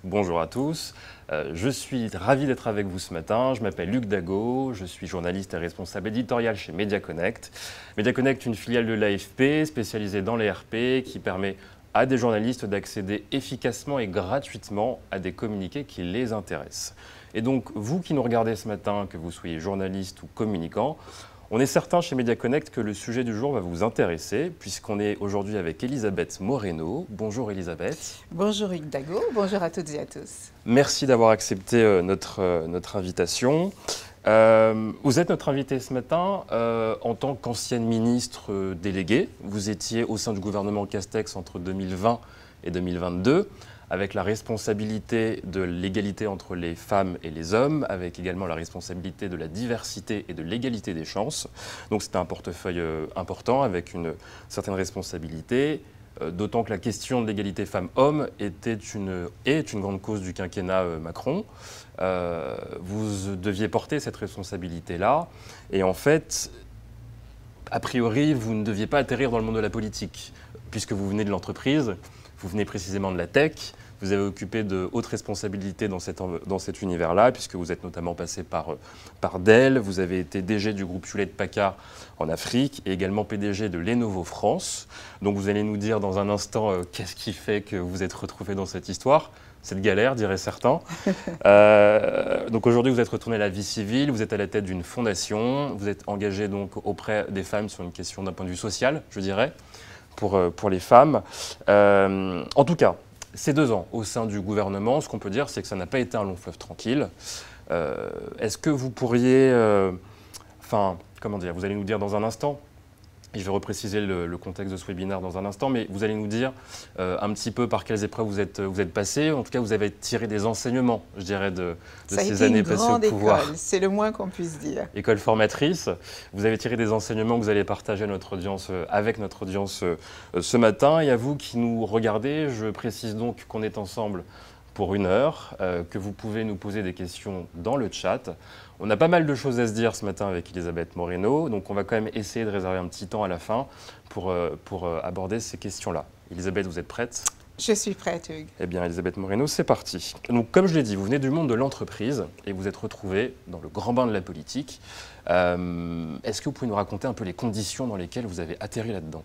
bonjour à tous. Je suis ravi d'être avec vous ce matin. Je m'appelle Luc Dago, je suis journaliste et responsable éditorial chez Mediaconnect. Mediaconnect, une filiale de l'AFP spécialisée dans les RP qui permet à des journalistes d'accéder efficacement et gratuitement à des communiqués qui les intéressent. Et donc, vous qui nous regardez ce matin, que vous soyez journaliste ou communicant, on est certain chez Mediaconnect que le sujet du jour va vous intéresser, puisqu'on est aujourd'hui avec Elisabeth Moreno. Bonjour Elisabeth. Bonjour Luc Dago, bonjour à toutes et à tous. Merci d'avoir accepté notre invitation. Vous êtes notre invitée ce matin en tant qu'ancienne ministre déléguée. Vous étiez au sein du gouvernement Castex entre 2020 et 2022, avec la responsabilité de l'égalité entre les femmes et les hommes, avec également la responsabilité de la diversité et de l'égalité des chances. Donc c'était un portefeuille important, avec une certaine responsabilité, d'autant que la question de l'égalité femmes-hommes est une grande cause du quinquennat Macron. Vous deviez porter cette responsabilité-là, et en fait, a priori, vous ne deviez pas atterrir dans le monde de la politique, puisque vous venez de l'entreprise. Vous venez précisément de la tech, vous avez occupé de hautes responsabilités dans cet univers-là, puisque vous êtes notamment passé par Dell, vous avez été DG du groupe Hewlett-Packard en Afrique et également PDG de Lenovo France. Donc vous allez nous dire dans un instant qu'est-ce qui fait que vous êtes retrouvé dans cette histoire. Cette galère, diraient certains. Donc aujourd'hui, vous êtes retourné à la vie civile, vous êtes à la tête d'une fondation, vous êtes engagé donc auprès des femmes sur une question d'un point de vue social, je dirais. Pour les femmes. En tout cas, ces 2 ans au sein du gouvernement, ce qu'on peut dire, c'est que ça n'a pas été un long fleuve tranquille. Est-ce que vous pourriez... comment dire, vous allez nous dire dans un instant, et je vais repréciser le contexte de ce webinaire dans un instant, mais vous allez nous dire un petit peu par quelles épreuves vous êtes passé. En tout cas, vous avez tiré des enseignements, je dirais, de ces années passées au pouvoir. C'est le moins qu'on puisse dire. École formatrice. Vous avez tiré des enseignements que vous allez partager avec notre audience ce matin. Et à vous qui nous regardez, je précise donc qu'on est ensemble pour 1 heure, que vous pouvez nous poser des questions dans le chat. On a pas mal de choses à se dire ce matin avec Elisabeth Moreno, donc on va quand même essayer de réserver un petit temps à la fin pour aborder ces questions-là. Elisabeth, vous êtes prête ? Je suis prête, Hugues. Eh bien, Elisabeth Moreno, c'est parti. Donc, comme je l'ai dit, vous venez du monde de l'entreprise et vous êtes retrouvée dans le grand bain de la politique. Est-ce que vous pouvez nous raconter un peu les conditions dans lesquelles vous avez atterri là-dedans ?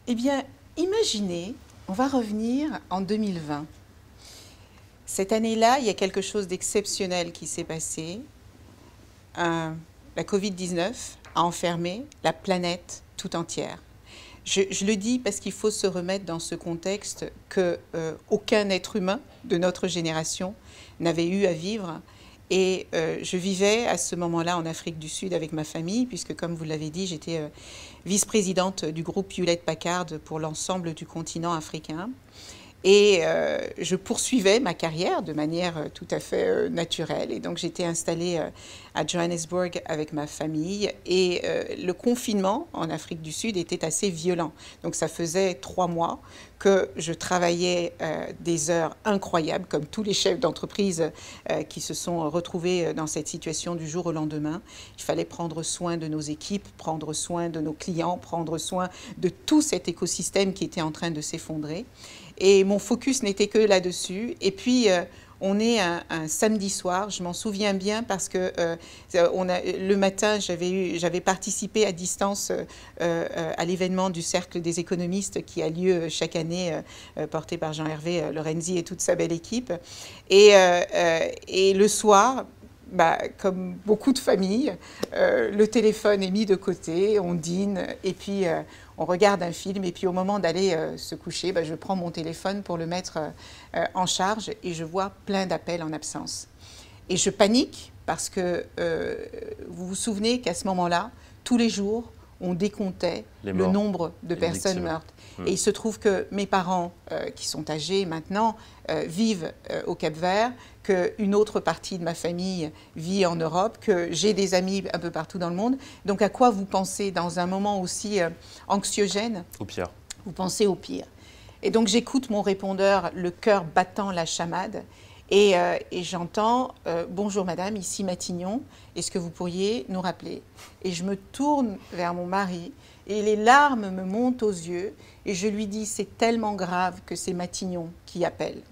Eh bien, imaginez, on va revenir en 2020. Cette année-là, il y a quelque chose d'exceptionnel qui s'est passé. La Covid-19 a enfermé la planète tout entière. Je le dis parce qu'il faut se remettre dans ce contexte qu'aucun être humain de notre génération n'avait eu à vivre. Et je vivais à ce moment-là en Afrique du Sud avec ma famille, puisque comme vous l'avez dit, j'étais vice-présidente du groupe Hewlett-Packard pour l'ensemble du continent africain. Et je poursuivais ma carrière de manière tout à fait naturelle. Et donc, j'étais installée à Johannesburg avec ma famille. Et le confinement en Afrique du Sud était assez violent. Donc, ça faisait 3 mois que je travaillais des heures incroyables, comme tous les chefs d'entreprise qui se sont retrouvés dans cette situation du jour au lendemain. Il fallait prendre soin de nos équipes, prendre soin de nos clients, prendre soin de tout cet écosystème qui était en train de s'effondrer. Et mon focus n'était que là-dessus. Et puis, on est un samedi soir, je m'en souviens bien parce que le matin, j'avais participé à distance à l'événement du Cercle des économistes qui a lieu chaque année, porté par Jean-Hervé Lorenzi et toute sa belle équipe. Et le soir, comme beaucoup de familles, le téléphone est mis de côté, on dîne et puis on regarde un film. Et puis au moment d'aller se coucher, je prends mon téléphone pour le mettre en charge et je vois plein d'appels en absence. Et je panique parce que vous vous souvenez qu'à ce moment-là, tous les jours, on décomptait le nombre de personnes mortes. Et il se trouve que mes parents, qui sont âgés maintenant, vivent au Cap-Vert, qu'une autre partie de ma famille vit en Europe, que j'ai des amis un peu partout dans le monde. Donc à quoi vous pensez dans un moment aussi anxiogène? Au pire. Vous pensez au pire. Et donc j'écoute mon répondeur, le cœur battant la chamade, et j'entends « Bonjour madame, ici Matignon, est-ce que vous pourriez nous rappeler ?» Et je me tourne vers mon mari, et les larmes me montent aux yeux, et je lui dis « C'est tellement grave que c'est Matignon qui appelle. »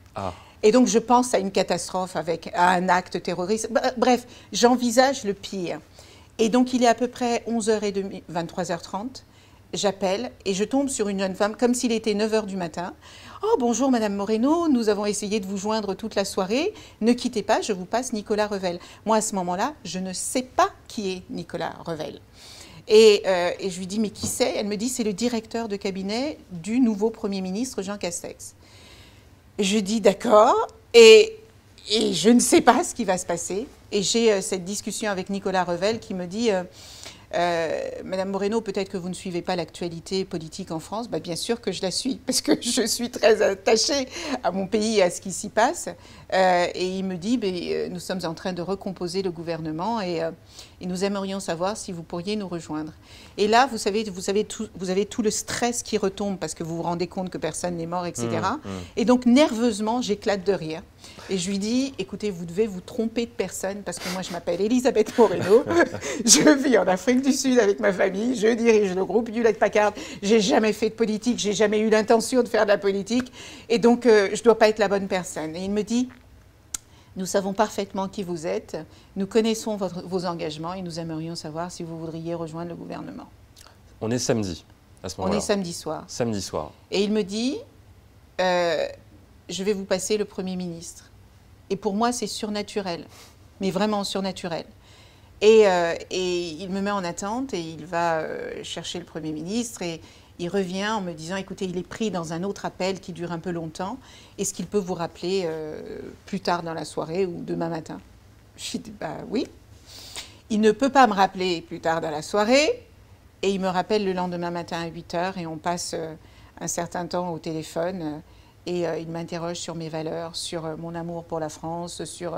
Et donc, je pense à une catastrophe à un acte terroriste. Bref, j'envisage le pire. Et donc, il est à peu près 11h30, 23h30. J'appelle et je tombe sur une jeune femme, comme s'il était 9h du matin. « Oh, bonjour, Madame Moreno, nous avons essayé de vous joindre toute la soirée. Ne quittez pas, je vous passe Nicolas Revel. » Moi, à ce moment-là, je ne sais pas qui est Nicolas Revel. Et je lui dis « Mais qui c'est ?» Elle me dit « C'est le directeur de cabinet du nouveau Premier ministre, Jean Castex. » Je dis « D'accord. » Et je ne sais pas ce qui va se passer. Et j'ai cette discussion avec Nicolas Revel qui me dit Madame Moreno, peut-être que vous ne suivez pas l'actualité politique en France. Bien sûr que je la suis, parce que je suis très attachée à mon pays et à ce qui s'y passe. Et il me dit nous sommes en train de recomposer le gouvernement et nous aimerions savoir si vous pourriez nous rejoindre. Et là, vous avez tout le stress qui retombe parce que vous vous rendez compte que personne n'est mort, etc. Et donc, nerveusement, j'éclate de rire. Et je lui dis, écoutez, vous devez vous tromper de personne parce que moi, je m'appelle Elisabeth Moreno. Je vis en Afrique du Sud avec ma famille. Je dirige le groupe Hewlett-Packard. J'ai jamais fait de politique. J'ai jamais eu l'intention de faire de la politique. Et donc, je ne dois pas être la bonne personne. Et il me dit, nous savons parfaitement qui vous êtes. Nous connaissons vos engagements et nous aimerions savoir si vous voudriez rejoindre le gouvernement. On est samedi, à ce moment-là. On est samedi soir. Samedi soir. Et il me dit, je vais vous passer le Premier ministre. Et pour moi, c'est surnaturel, mais vraiment surnaturel. Et il me met en attente et il va chercher le Premier ministre et il revient en me disant, écoutez, il est pris dans un autre appel qui dure un peu longtemps. Est-ce qu'il peut vous rappeler plus tard dans la soirée ou demain matin? Je dis, oui. Il ne peut pas me rappeler plus tard dans la soirée et il me rappelle le lendemain matin à 8h et on passe un certain temps au téléphone. Et il m'interroge sur mes valeurs, sur mon amour pour la France, sur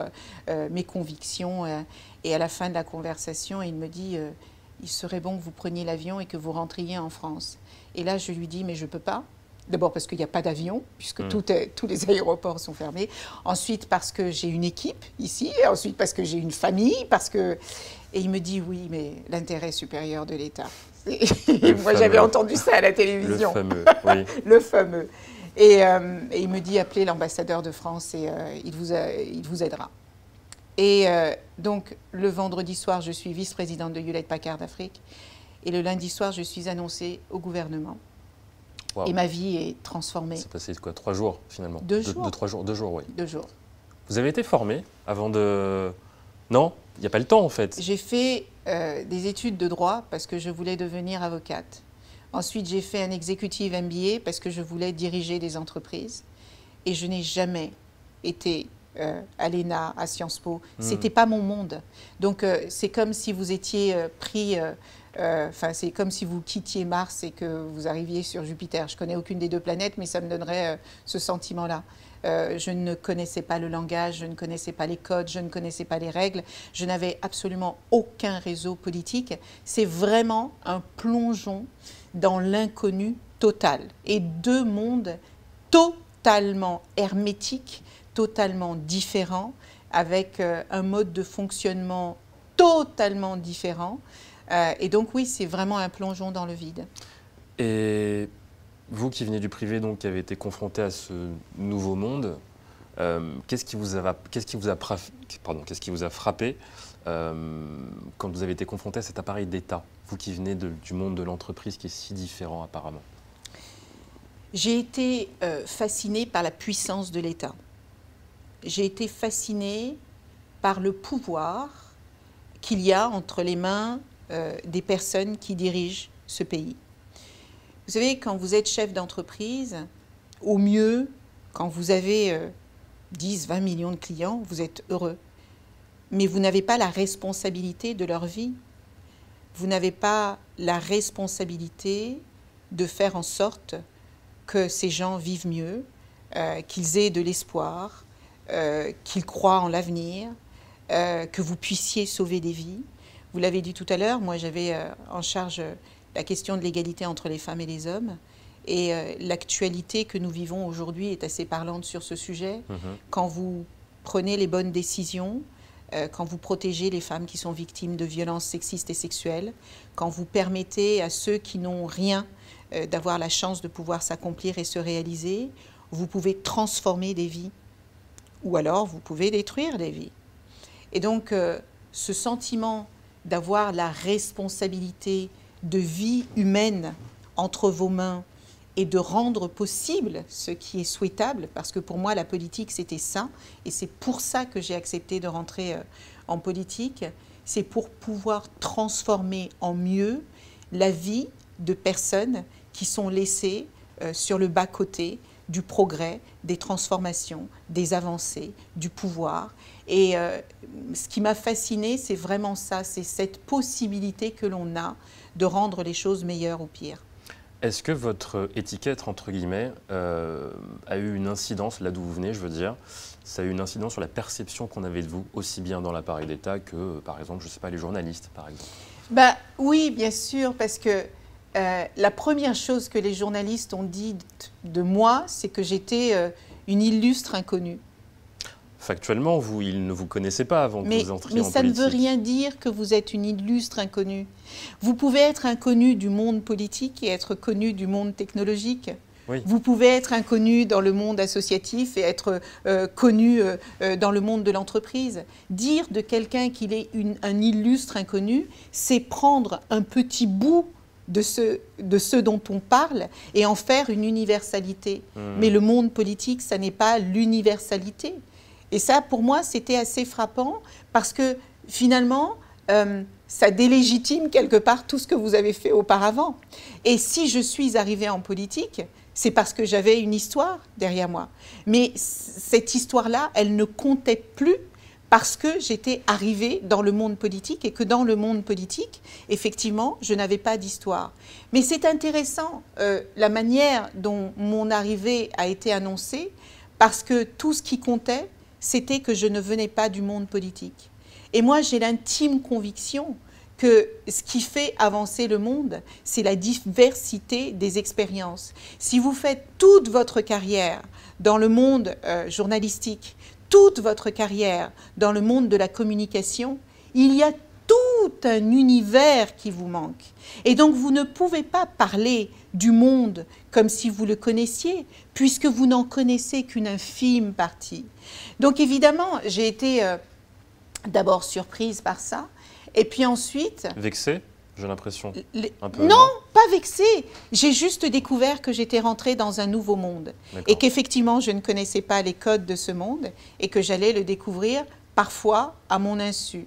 mes convictions. Et à la fin de la conversation, il me dit il serait bon que vous preniez l'avion et que vous rentriez en France. Et là, je lui dis mais je ne peux pas. D'abord parce qu'il n'y a pas d'avion, puisque tous les aéroports sont fermés. Ensuite parce que j'ai une équipe ici. Et ensuite parce que j'ai une famille. Et il me dit oui, mais l'intérêt supérieur de l'État. Moi, j'avais entendu ça à la télévision. Le fameux, oui. Le fameux. Et il me dit, appelez l'ambassadeur de France et il vous aidera. Et donc, le vendredi soir, je suis vice-présidente de Hewlett-Packard Afrique. Et le lundi soir, je suis annoncée au gouvernement. Wow. Et ma vie est transformée. C'est passé quoi, 3 jours finalement? 2 jours. 3 jours, 2 jours, oui. 2 jours. Vous avez été formée avant de... Non, il n'y a pas le temps en fait. J'ai fait des études de droit parce que je voulais devenir avocate. Ensuite, j'ai fait un executive MBA parce que je voulais diriger des entreprises. Et je n'ai jamais été à l'ENA, à Sciences Po. Ce n'était pas mon monde. Donc, c'est comme si vous étiez pris... c'est comme si vous quittiez Mars et que vous arriviez sur Jupiter. Je ne connais aucune des 2 planètes, mais ça me donnerait ce sentiment-là. Je ne connaissais pas le langage, je ne connaissais pas les codes, je ne connaissais pas les règles. Je n'avais absolument aucun réseau politique. C'est vraiment un plongeon dans l'inconnu total. Et 2 mondes totalement hermétiques, totalement différents, avec un mode de fonctionnement totalement différent. Et donc oui, c'est vraiment un plongeon dans le vide. Et vous qui venez du privé, donc qui avez été confronté à ce nouveau monde, qu'est-ce qui vous a frappé quand vous avez été confronté à cet appareil d'État, vous qui venez du monde de l'entreprise qui est si différent apparemment? J'ai été fascinée par la puissance de l'État. J'ai été fascinée par le pouvoir qu'il y a entre les mains des personnes qui dirigent ce pays. Vous savez, quand vous êtes chef d'entreprise, au mieux, quand vous avez 10, 20 millions de clients, vous êtes heureux. Mais vous n'avez pas la responsabilité de leur vie. Vous n'avez pas la responsabilité de faire en sorte que ces gens vivent mieux, qu'ils aient de l'espoir, qu'ils croient en l'avenir, que vous puissiez sauver des vies. Vous l'avez dit tout à l'heure, moi j'avais en charge la question de l'égalité entre les femmes et les hommes. Et l'actualité que nous vivons aujourd'hui est assez parlante sur ce sujet. Quand vous prenez les bonnes décisions, quand vous protégez les femmes qui sont victimes de violences sexistes et sexuelles, quand vous permettez à ceux qui n'ont rien d'avoir la chance de pouvoir s'accomplir et se réaliser, vous pouvez transformer des vies. ou alors vous pouvez détruire des vies. Et donc, ce sentiment d'avoir la responsabilité de vie humaine entre vos mains et de rendre possible ce qui est souhaitable, parce que pour moi, la politique, c'était ça, et c'est pour ça que j'ai accepté de rentrer en politique, c'est pour pouvoir transformer en mieux la vie de personnes qui sont laissées sur le bas-côté du progrès, des transformations, des avancées, du pouvoir. Et ce qui m'a fascinée, c'est vraiment ça, c'est cette possibilité que l'on a de rendre les choses meilleures ou pires. Est-ce que votre étiquette, entre guillemets, a eu une incidence, là d'où vous venez, je veux dire, ça a eu une incidence sur la perception qu'on avait de vous, aussi bien dans l'appareil d'État que, par exemple, je ne sais pas, les journalistes, par exemple? Bah, oui, bien sûr, parce que la première chose que les journalistes ont dit de moi, c'est que j'étais une illustre inconnue. Factuellement, vous, ils ne vous connaissaient pas avant que vous entriez en politique. Mais ça ne veut rien dire que vous êtes une illustre inconnue. Vous pouvez être inconnu du monde politique et être connu du monde technologique. Oui. Vous pouvez être inconnu dans le monde associatif et être connu dans le monde de l'entreprise. Dire de quelqu'un qu'il est un illustre inconnu, c'est prendre un petit bout de ce dont on parle et en faire une universalité. Mais le monde politique, ça n'est pas l'universalité. Et ça, pour moi, c'était assez frappant parce que finalement, ça délégitime quelque part tout ce que vous avez fait auparavant. Et si je suis arrivée en politique, c'est parce que j'avais une histoire derrière moi. Mais cette histoire-là, elle ne comptait plus parce que j'étais arrivée dans le monde politique et que dans le monde politique, effectivement, je n'avais pas d'histoire. Mais c'est intéressant la manière dont mon arrivée a été annoncée parce que tout ce qui comptait, c'était que je ne venais pas du monde politique. Et moi, j'ai l'intime conviction que ce qui fait avancer le monde, c'est la diversité des expériences. Si vous faites toute votre carrière dans le monde journalistique, toute votre carrière dans le monde de la communication, il y a tout un univers qui vous manque. Et donc, vous ne pouvez pas parler du monde comme si vous le connaissiez, puisque vous n'en connaissez qu'une infime partie. Donc, évidemment, j'ai été d'abord surprise par ça, et puis ensuite... Vexée, j'ai l'impression. Non, pas vexée. J'ai juste découvert que j'étais rentrée dans un nouveau monde, et qu'effectivement, je ne connaissais pas les codes de ce monde, et que j'allais le découvrir parfois à mon insu.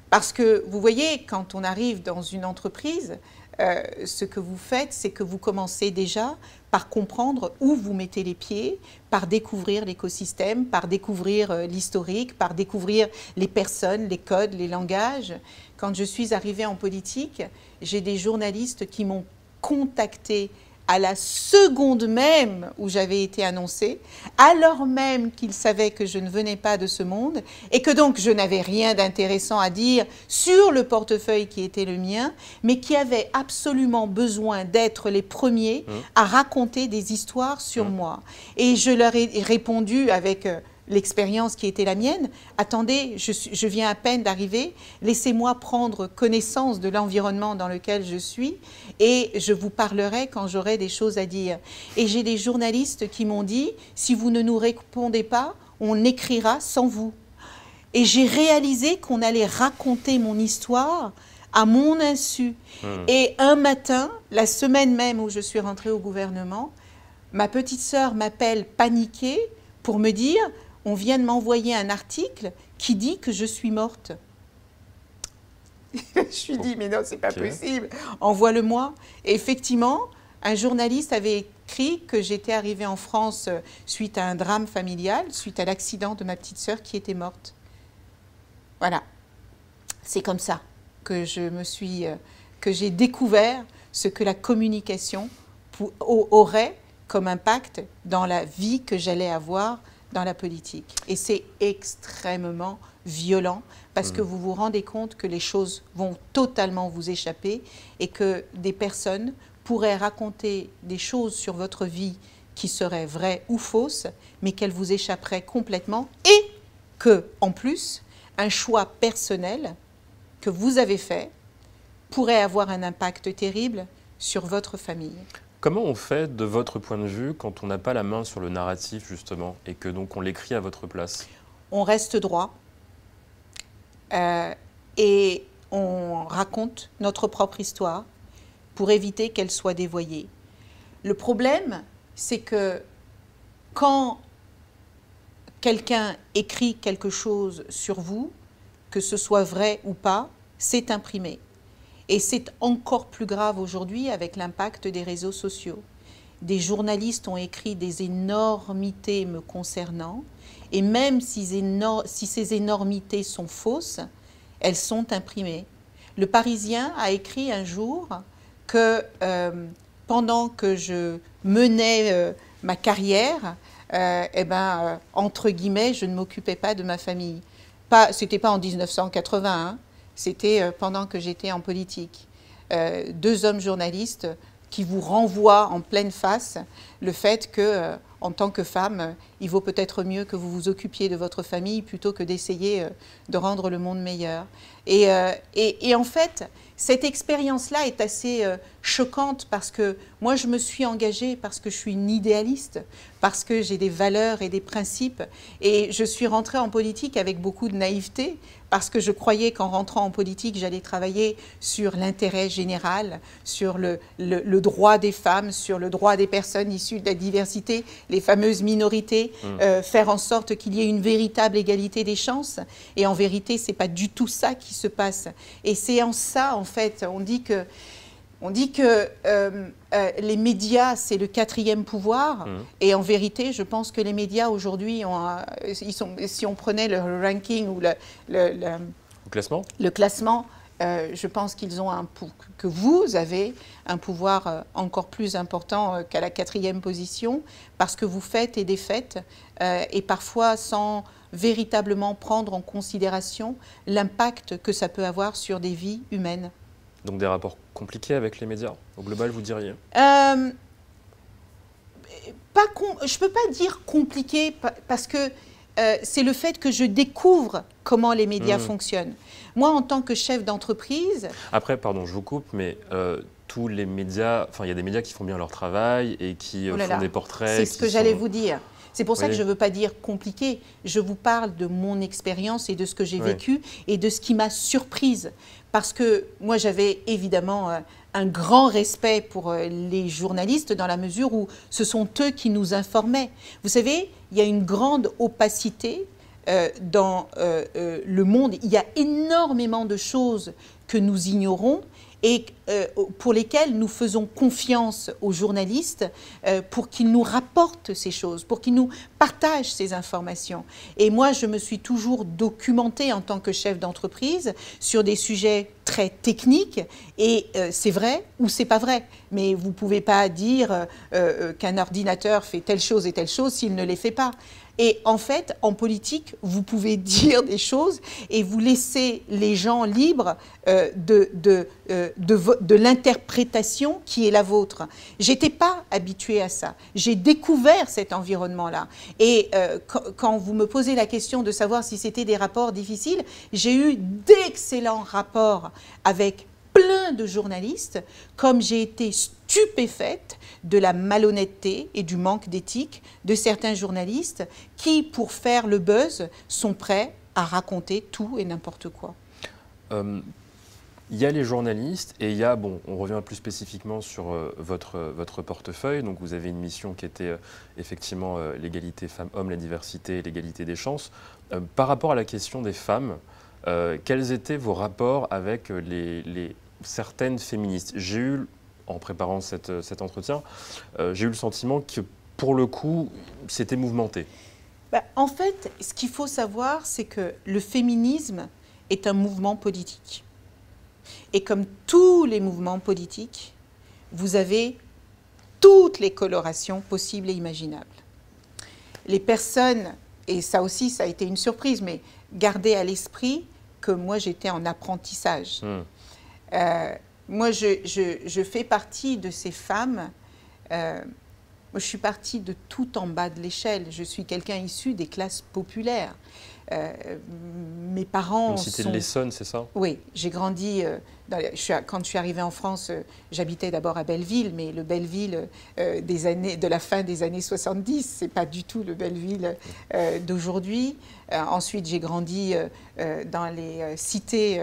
Parce que, vous voyez, quand on arrive dans une entreprise, ce que vous faites, c'est que vous commencez déjà par comprendre où vous mettez les pieds, par découvrir l'écosystème, par découvrir l'historique, par découvrir les personnes, les codes, les langages. Quand je suis arrivée en politique, j'ai des journalistes qui m'ont contactée à la seconde même où j'avais été annoncée, alors même qu'ils savaient que je ne venais pas de ce monde et que donc je n'avais rien d'intéressant à dire sur le portefeuille qui était le mien, mais qui avaient absolument besoin d'être les premiers à raconter des histoires sur moi. Et je leur ai répondu avec... l'expérience qui était la mienne, attendez, je viens à peine d'arriver, laissez-moi prendre connaissance de l'environnement dans lequel je suis et je vous parlerai quand j'aurai des choses à dire. Et j'ai des journalistes qui m'ont dit, si vous ne nous répondez pas, on écrira sans vous. Et j'ai réalisé qu'on allait raconter mon histoire à mon insu. Et un matin, la semaine même où je suis rentrée au gouvernement, ma petite sœur m'appelle paniquée pour me dire... on vient de m'envoyer un article qui dit que je suis morte. Je suis dit, mais non, c'est pas possible, envoie-le-moi. Et effectivement, un journaliste avait écrit que j'étais arrivée en France suite à un drame familial, suite à l'accident de ma petite sœur qui était morte. Voilà. C'est comme ça que que j'ai découvert ce que la communication aurait comme impact dans la vie que j'allais avoir dans la politique. Et c'est extrêmement violent parce que vous vous rendez compte que les choses vont totalement vous échapper et que des personnes pourraient raconter des choses sur votre vie qui seraient vraies ou fausses, mais qu'elles vous échapperaient complètement et que, en plus, un choix personnel que vous avez fait pourrait avoir un impact terrible sur votre famille. Comment on fait, de votre point de vue, quand on n'a pas la main sur le narratif, justement, et que donc on l'écrit à votre place? on reste droit et on raconte notre propre histoire pour éviter qu'elle soit dévoyée. Le problème, c'est que quand quelqu'un écrit quelque chose sur vous, que ce soit vrai ou pas, c'est imprimé. Et c'est encore plus grave aujourd'hui avec l'impact des réseaux sociaux. Des journalistes ont écrit des énormités me concernant, et même si ces énormités sont fausses, elles sont imprimées. Le Parisien a écrit un jour que pendant que je menais ma carrière, entre guillemets, je ne m'occupais pas de ma famille. C'était pas en 1980, hein, c'était pendant que j'étais en politique. Deux hommes journalistes qui vous renvoient en pleine face le fait que, en tant que femme, il vaut peut-être mieux que vous vous occupiez de votre famille plutôt que d'essayer de rendre le monde meilleur. Et en fait, cette expérience-là est assez choquante parce que moi, je me suis engagée parce que je suis une idéaliste, parce que j'ai des valeurs et des principes. Et je suis rentrée en politique avec beaucoup de naïveté parce que je croyais qu'en rentrant en politique, j'allais travailler sur l'intérêt général, sur le droit des femmes, sur le droit des personnes issues de la diversité, les fameuses minorités, faire en sorte qu'il y ait une véritable égalité des chances. Et en vérité, ce n'est pas du tout ça qui se passe. Et c'est en ça, en fait, on dit que les médias, c'est le quatrième pouvoir. Et en vérité, je pense que les médias, aujourd'hui, si on prenait le ranking ou le classement, je pense qu'ils ont que vous avez un pouvoir encore plus important qu'à la quatrième position, parce que vous faites et défaites, et parfois sans véritablement prendre en considération l'impact que ça peut avoir sur des vies humaines. Donc des rapports compliqués avec les médias, au global, vous diriez? Je ne peux pas dire compliqué, parce que c'est le fait que je découvre comment les médias fonctionnent. Moi, en tant que chef d'entreprise... Après, pardon, je vous coupe, mais tous les médias, enfin, il y a des médias qui font bien leur travail et qui font des portraits... C'est ce que j'allais vous dire. C'est pour ça que je ne veux pas dire compliqué. Je vous parle de mon expérience et de ce que j'ai vécu et de ce qui m'a surprise. Parce que moi, j'avais évidemment un grand respect pour les journalistes dans la mesure où ce sont eux qui nous informaient. Vous savez, il y a une grande opacité dans le monde. Il y a énormément de choses que nous ignorons et pour lesquelles nous faisons confiance aux journalistes pour qu'ils nous rapportent ces choses, pour qu'ils nous partagent ces informations. Et moi, je me suis toujours documentée en tant que chef d'entreprise sur des sujets très techniques, et c'est vrai ou c'est pas vrai. Mais vous ne pouvez pas dire qu'un ordinateur fait telle chose et telle chose s'il ne les fait pas. Et en fait, en politique, vous pouvez dire des choses et vous laissez les gens libres de l'interprétation qui est la vôtre. Je n'étais pas habituée à ça. J'ai découvert cet environnement-là. Et quand vous me posez la question de savoir si c'était des rapports difficiles, j'ai eu d'excellents rapports avec plein de journalistes, comme j'ai été stupéfaite de la malhonnêteté et du manque d'éthique de certains journalistes qui, pour faire le buzz, sont prêts à raconter tout et n'importe quoi. Il y a les journalistes et il y a, bon, on revient plus spécifiquement sur votre portefeuille. Donc vous avez une mission qui était effectivement l'égalité femmes-hommes, la diversité, l'égalité des chances. Par rapport à la question des femmes, quels étaient vos rapports avec certaines féministes? J'ai eu, en préparant cet entretien, j'ai eu le sentiment que, pour le coup, c'était mouvementé. En fait, ce qu'il faut savoir, c'est que le féminisme est un mouvement politique. Et comme tous les mouvements politiques, vous avez toutes les colorations possibles et imaginables. Les personnes, et ça aussi, ça a été une surprise, mais gardez à l'esprit que moi, j'étais en apprentissage. Moi, je fais partie de ces femmes. Moi, je suis partie de tout en bas de l'échelle. Je suis quelqu'un issu des classes populaires. mes parents Une cité de l'Essonne, c'est ça? Oui, j'ai grandi, quand je suis arrivée en France, j'habitais d'abord à Belleville, mais le Belleville de la fin des années 70, c'est pas du tout le Belleville d'aujourd'hui. Ensuite, j'ai grandi dans les cités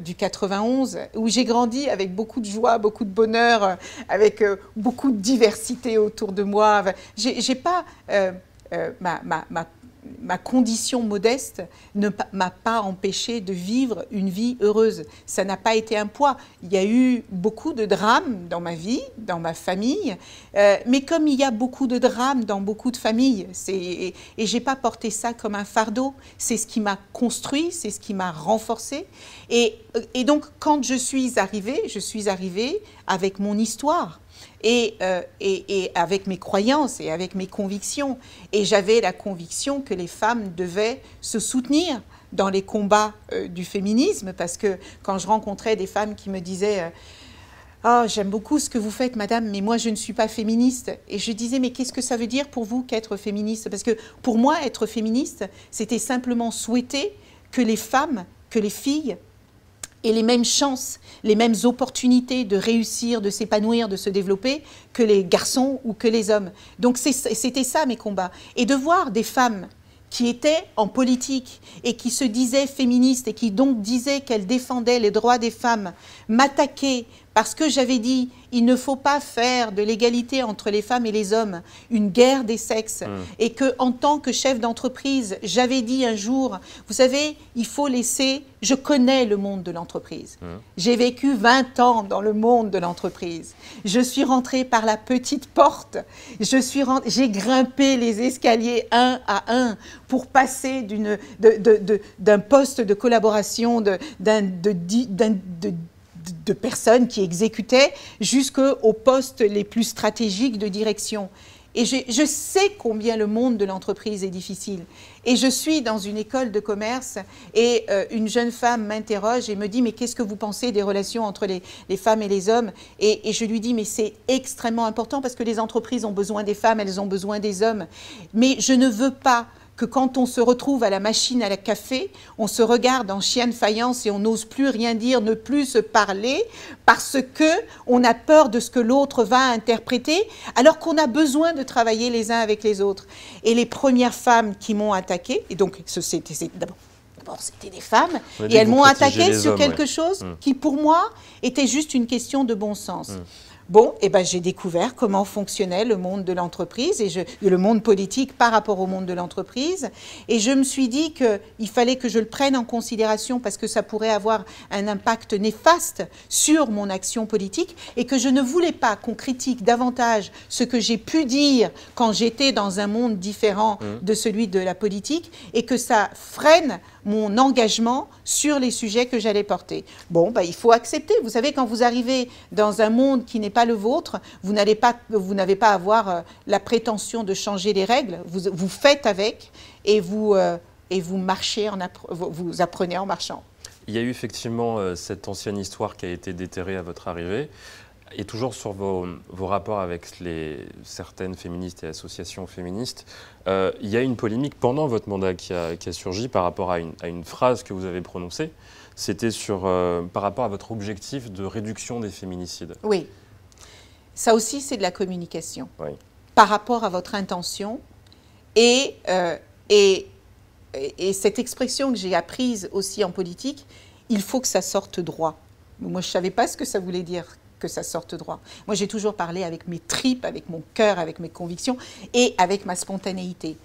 du 91, où j'ai grandi avec beaucoup de joie, beaucoup de bonheur, avec beaucoup de diversité autour de moi. J'ai pas ma condition modeste ne m'a pas empêché de vivre une vie heureuse. Ça n'a pas été un poids. Il y a eu beaucoup de drames dans ma vie, dans ma famille, mais comme il y a beaucoup de drames dans beaucoup de familles, et je n'ai pas porté ça comme un fardeau. C'est ce qui m'a construit, c'est ce qui m'a renforcé. Et donc, quand je suis arrivée avec mon histoire. Et avec mes croyances et avec mes convictions. Et j'avais la conviction que les femmes devaient se soutenir dans les combats du féminisme, parce que quand je rencontrais des femmes qui me disaient « Oh, j'aime beaucoup ce que vous faites, madame, mais moi, je ne suis pas féministe. » Et je disais « Mais qu'est-ce que ça veut dire pour vous qu'être féministe ?» Parce que pour moi, être féministe, c'était simplement souhaiter que les femmes, que les filles aient les mêmes chances, les mêmes opportunités de réussir, de s'épanouir, de se développer que les garçons ou que les hommes. Donc c'était ça mes combats. Et de voir des femmes qui étaient en politique et qui se disaient féministes et qui donc disaient qu'elles défendaient les droits des femmes, m'attaquer parce que j'avais dit il ne faut pas faire de l'égalité entre les femmes et les hommes une guerre des sexes, et que en tant que chef d'entreprise, j'avais dit un jour, vous savez, il faut laisser, je connais le monde de l'entreprise. J'ai vécu 20 ans dans le monde de l'entreprise. Je suis rentrée par la petite porte, j'ai grimpé les escaliers un à un pour passer d'un poste de collaboration de personnes qui exécutaient jusqu'aux postes les plus stratégiques de direction. Et je sais combien le monde de l'entreprise est difficile. Et je suis dans une école de commerce et une jeune femme m'interroge et me dit « Mais qu'est-ce que vous pensez des relations entre les femmes et les hommes ?» Et je lui dis « Mais c'est extrêmement important parce que les entreprises ont besoin des femmes, elles ont besoin des hommes. Mais je ne veux pas que quand on se retrouve à la machine à la café, on se regarde en chien de faïence et on n'ose plus rien dire, ne plus se parler, parce qu'on a peur de ce que l'autre va interpréter, alors qu'on a besoin de travailler les uns avec les autres. » Et les premières femmes qui m'ont attaquée, et donc d'abord c'était des femmes, et elles m'ont attaquée sur quelque chose qui pour moi était juste une question de bon sens. Bon, eh ben, j'ai découvert comment fonctionnait le monde de l'entreprise et le monde politique par rapport au monde de l'entreprise. Et je me suis dit qu'il fallait que je le prenne en considération parce que ça pourrait avoir un impact néfaste sur mon action politique et que je ne voulais pas qu'on critique davantage ce que j'ai pu dire quand j'étais dans un monde différent de celui de la politique et que ça freine mon engagement sur les sujets que j'allais porter. Bon, bah, il faut accepter. Vous savez, quand vous arrivez dans un monde qui n'est pas le vôtre, vous n'avez pas à avoir la prétention de changer les règles. Vous faites avec et vous marchez, vous apprenez en marchant. Il y a eu effectivement cette ancienne histoire qui a été déterrée à votre arrivée. Et toujours sur vos rapports avec certaines féministes et associations féministes, il y a une polémique pendant votre mandat qui a surgi par rapport à une phrase que vous avez prononcée. C'était par rapport à votre objectif de réduction des féminicides. Oui. Ça aussi, c'est de la communication. Oui. Par rapport à votre intention. Et cette expression que j'ai apprise aussi en politique, il faut que ça sorte droit. Moi, je ne savais pas ce que ça voulait dire que ça sorte droit. Moi, j'ai toujours parlé avec mes tripes, avec mon cœur, avec mes convictions et avec ma spontanéité.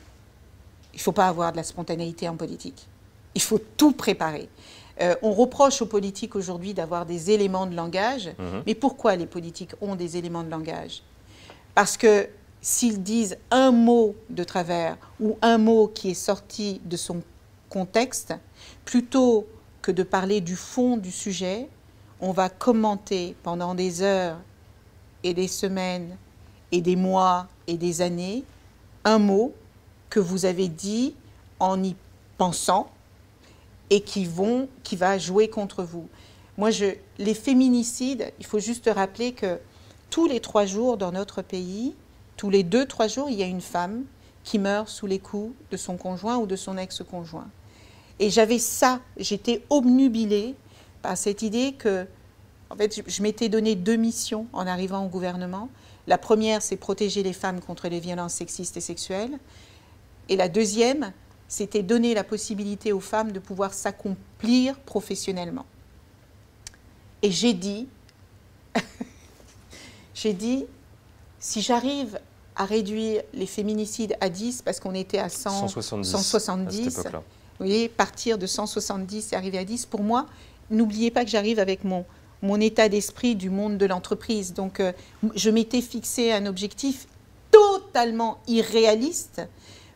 Il ne faut pas avoir de la spontanéité en politique. Il faut tout préparer. On reproche aux politiques aujourd'hui d'avoir des éléments de langage, mais pourquoi les politiques ont des éléments de langage? Parce que s'ils disent un mot de travers ou un mot qui est sorti de son contexte, plutôt que de parler du fond du sujet, on va commenter pendant des heures et des semaines et des mois et des années un mot que vous avez dit en y pensant et qui va jouer contre vous. Moi, les féminicides, il faut juste rappeler que tous les 3 jours dans notre pays, tous les 2-3 jours, il y a une femme qui meurt sous les coups de son conjoint ou de son ex-conjoint. Et j'avais ça, j'étais obnubilée par cette idée que, en fait, je m'étais donné 2 missions en arrivant au gouvernement. La première, c'est protéger les femmes contre les violences sexistes et sexuelles. Et la deuxième, c'était donner la possibilité aux femmes de pouvoir s'accomplir professionnellement. Et j'ai dit, si j'arrive à réduire les féminicides à 10, parce qu'on était à 170 à cette époque-là. Vous voyez, partir de 170 et arriver à 10, pour moi, n'oubliez pas que j'arrive avec mon état d'esprit du monde de l'entreprise. Donc, je m'étais fixé un objectif totalement irréaliste,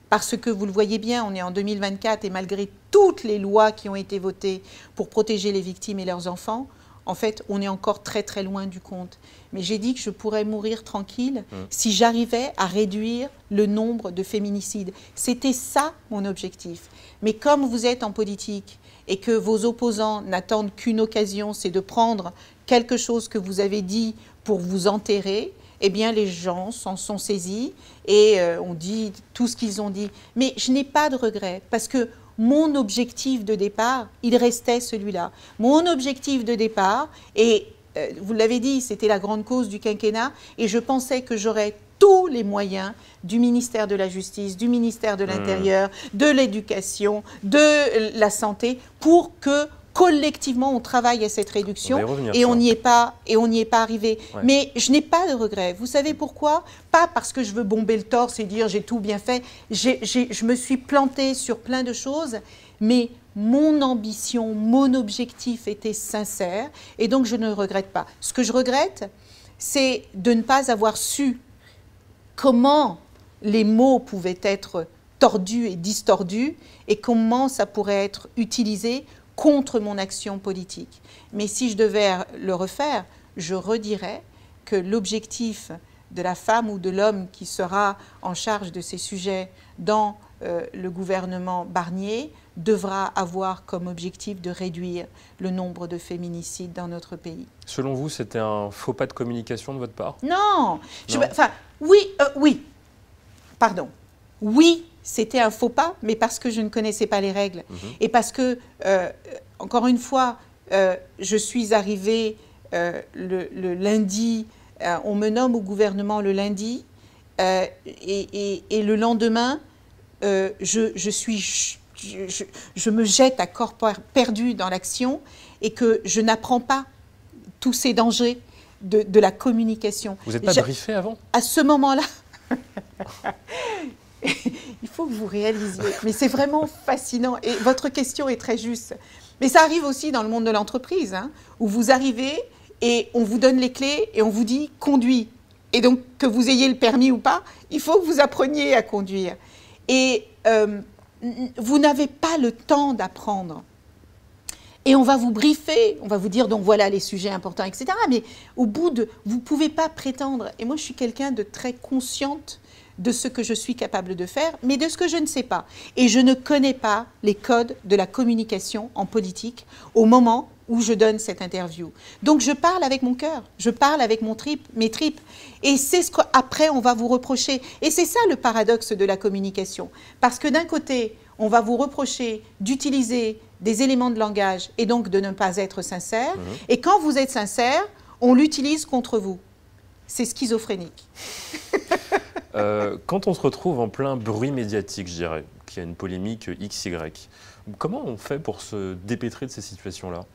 parce que vous le voyez bien, on est en 2024 et malgré toutes les lois qui ont été votées pour protéger les victimes et leurs enfants, en fait, on est encore très très loin du compte. Mais j'ai dit que je pourrais mourir tranquille si j'arrivais à réduire le nombre de féminicides. C'était ça mon objectif. Mais comme vous êtes en politique et que vos opposants n'attendent qu'une occasion, c'est de prendre quelque chose que vous avez dit pour vous enterrer, eh bien les gens s'en sont saisis et ont dit tout ce qu'ils ont dit. Mais je n'ai pas de regret parce que mon objectif de départ, il restait celui-là. Mon objectif de départ, et vous l'avez dit, c'était la grande cause du quinquennat, et je pensais que j'aurais tous les moyens du ministère de la Justice, du ministère de l'Intérieur, de l'Éducation, de la Santé, pour que collectivement on travaille à cette réduction et on n'y est pas arrivé. Ouais. Mais je n'ai pas de regrets. Vous savez pourquoi? Pas parce que je veux bomber le torse et dire j'ai tout bien fait. Je me suis plantée sur plein de choses, mais mon ambition, mon objectif était sincère et donc je ne regrette pas. Ce que je regrette, c'est de ne pas avoir su comment les mots pouvaient être tordus et distordus et comment ça pourrait être utilisé contre mon action politique. Mais si je devais le refaire, je redirais que l'objectif de la femme ou de l'homme qui sera en charge de ces sujets dans le gouvernement Barnier devra avoir comme objectif de réduire le nombre de féminicides dans notre pays. Selon vous, c'était un faux pas de communication de votre part? Non, oui, c'était un faux pas, mais parce que je ne connaissais pas les règles. Et parce que, encore une fois, je suis arrivée le lundi, on me nomme au gouvernement le lundi, et le lendemain, je me jette à corps perdu dans l'action et que je n'apprends pas tous ces dangers de la communication. Vous n'êtes pas briefé avant? À ce moment-là, il faut que vous réalisiez, mais c'est vraiment fascinant et votre question est très juste. Mais ça arrive aussi dans le monde de l'entreprise, hein, où vous arrivez et on vous donne les clés et on vous dit « conduis ». Et donc, que vous ayez le permis ou pas, il faut que vous appreniez à conduire. Et vous n'avez pas le temps d'apprendre. Et on va vous briefer, on va vous dire donc voilà les sujets importants, etc. Mais au bout de... Vous ne pouvez pas prétendre. Et moi, je suis quelqu'un de très consciente de ce que je suis capable de faire, mais de ce que je ne sais pas. Et je ne connais pas les codes de la communication en politique au moment où je donne cette interview. Donc je parle avec mon cœur, je parle avec mes tripes. Et c'est ce qu'après on va vous reprocher. Et c'est ça le paradoxe de la communication. Parce que d'un côté, on va vous reprocher d'utiliser des éléments de langage et donc de ne pas être sincère. Et quand vous êtes sincère, on l'utilise contre vous. C'est schizophrénique. Quand on se retrouve en plein bruit médiatique, je dirais, qu'il y a une polémique XY, comment on fait pour se dépêtrer de ces situations-là?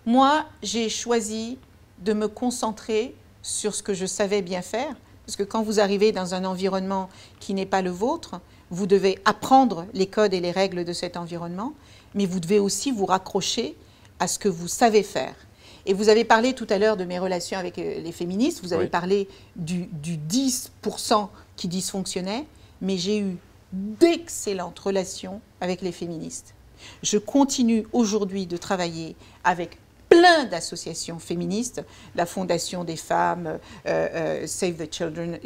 Moi, j'ai choisi de me concentrer sur ce que je savais bien faire, parce que quand vous arrivez dans un environnement qui n'est pas le vôtre, vous devez apprendre les codes et les règles de cet environnement, mais vous devez aussi vous raccrocher à ce que vous savez faire. Et vous avez parlé tout à l'heure de mes relations avec les féministes, vous avez parlé du 10% qui dysfonctionnait, mais j'ai eu d'excellentes relations avec les féministes. Je continue aujourd'hui de travailler avec plein d'associations féministes, la Fondation des femmes, Save the Children,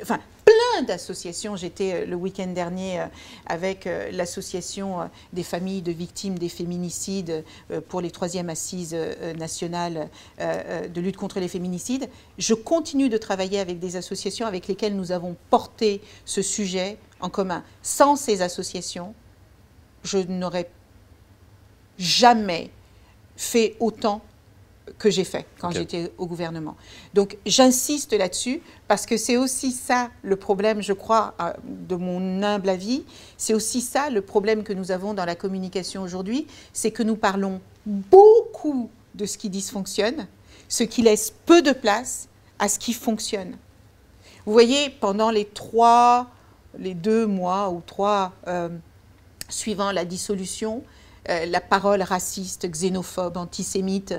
enfin plein d'associations. J'étais le week-end dernier avec l'association des familles de victimes des féminicides pour les 3e assises nationales de lutte contre les féminicides. Je continue de travailler avec des associations avec lesquelles nous avons porté ce sujet en commun. Sans ces associations, je n'aurais jamais fait autant que j'ai fait quand j'étais au gouvernement. Donc j'insiste là-dessus parce que c'est aussi ça le problème, je crois, de mon humble avis, c'est aussi ça le problème que nous avons dans la communication aujourd'hui, c'est que nous parlons beaucoup de ce qui dysfonctionne, ce qui laisse peu de place à ce qui fonctionne. Vous voyez, pendant les 2 mois ou 3 suivant la dissolution, la parole raciste, xénophobe, antisémite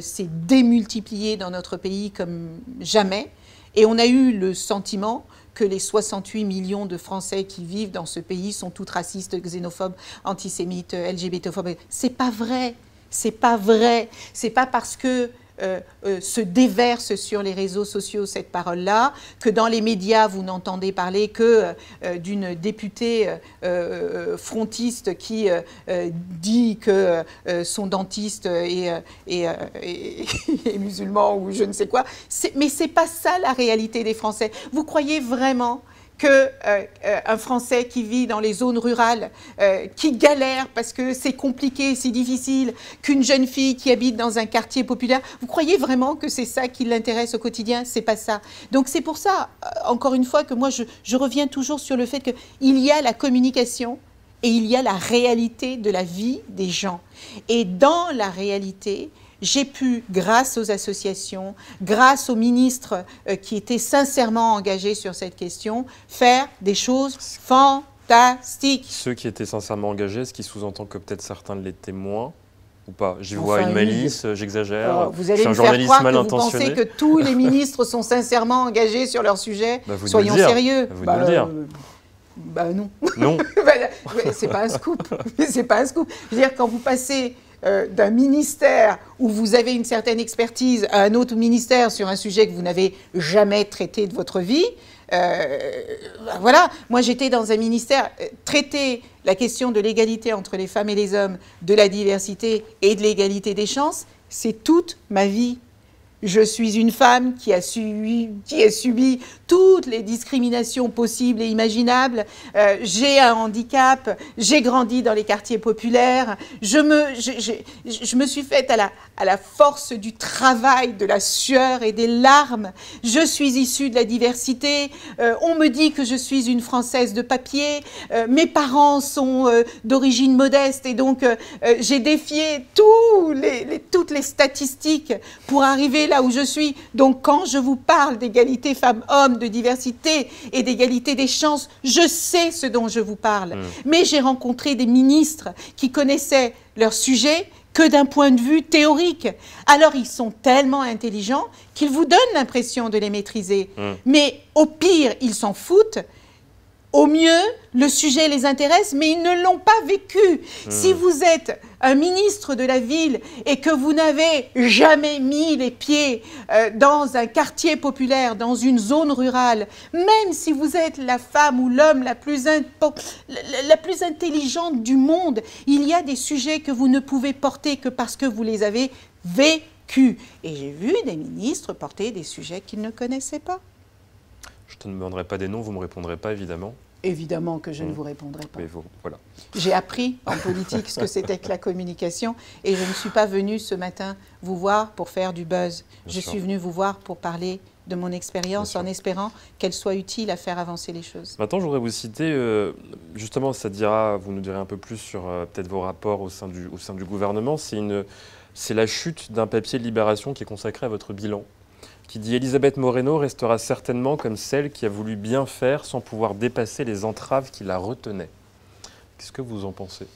s'est démultipliée dans notre pays comme jamais. Et on a eu le sentiment que les 68 millions de Français qui vivent dans ce pays sont toutes racistes, xénophobes, antisémites, LGBTphobes. C'est pas vrai. C'est pas vrai. C'est pas parce que se déverse sur les réseaux sociaux cette parole-là, que dans les médias vous n'entendez parler que d'une députée frontiste qui dit que son dentiste est musulman ou je ne sais quoi. Mais c'est pas ça la réalité des Français. Vous croyez vraiment qu'un Français qui vit dans les zones rurales, qui galère parce que c'est compliqué, c'est difficile, qu'une jeune fille qui habite dans un quartier populaire, vous croyez vraiment que c'est ça qui l'intéresse au quotidien? C'est pas ça. Donc c'est pour ça, encore une fois, que moi je reviens toujours sur le fait qu'il y a la communication et il y a la réalité de la vie des gens. Et dans la réalité, j'ai pu, grâce aux associations, grâce aux ministres qui étaient sincèrement engagés sur cette question, faire des choses fantastiques. Ceux qui étaient sincèrement engagés, ce qui sous-entend que peut-être certains l'étaient moins ou pas? J'y vois une malice, j'exagère. Vous allez me faire croire que vous pensez que tous les ministres sont sincèrement engagés sur leur sujet. Soyons sérieux. Vous nous le dire. Non. Non. C'est pas un scoop. C'est pas un scoop. Je veux dire, quand vous passez d'un ministère où vous avez une certaine expertise à un autre ministère sur un sujet que vous n'avez jamais traité de votre vie, voilà. Moi, j'étais dans un ministère, traiter la question de l'égalité entre les femmes et les hommes, de la diversité et de l'égalité des chances, c'est toute ma vie. Je suis une femme qui a subi toutes les discriminations possibles et imaginables. J'ai un handicap, j'ai grandi dans les quartiers populaires. Je me suis faite à la force du travail, de la sueur et des larmes. Je suis issue de la diversité. On me dit que je suis une Française de papier. Mes parents sont d'origine modeste et donc j'ai défié toutes les statistiques pour arriver là où je suis. Donc quand je vous parle d'égalité femmes-hommes, de diversité et d'égalité des chances, je sais ce dont je vous parle. Mais j'ai rencontré des ministres qui connaissaient leur sujet que d'un point de vue théorique. Alors ils sont tellement intelligents qu'ils vous donnent l'impression de les maîtriser. Mais au pire, ils s'en foutent. Au mieux, le sujet les intéresse, mais ils ne l'ont pas vécu. Si vous êtes un ministre de la ville et que vous n'avez jamais mis les pieds dans un quartier populaire, dans une zone rurale, même si vous êtes la femme ou l'homme la plus intelligente du monde, il y a des sujets que vous ne pouvez porter que parce que vous les avez vécus. Et j'ai vu des ministres porter des sujets qu'ils ne connaissaient pas. Je ne te demanderai pas des noms, vous ne me répondrez pas, évidemment. Évidemment que je ne vous répondrai pas. Mais voilà. J'ai appris en politique ce que c'était que la communication et je ne suis pas venue ce matin vous voir pour faire du buzz. Je suis venue vous voir pour parler de mon expérience en espérant qu'elle soit utile à faire avancer les choses. Maintenant, je voudrais vous citer, justement, vous nous direz un peu plus sur peut-être vos rapports au sein du gouvernement. C'est la chute d'un papier de Libération qui est consacré à votre bilan, qui dit « Elisabeth Moreno restera certainement comme celle qui a voulu bien faire sans pouvoir dépasser les entraves qui la retenaient ». Qu'est-ce que vous en pensez?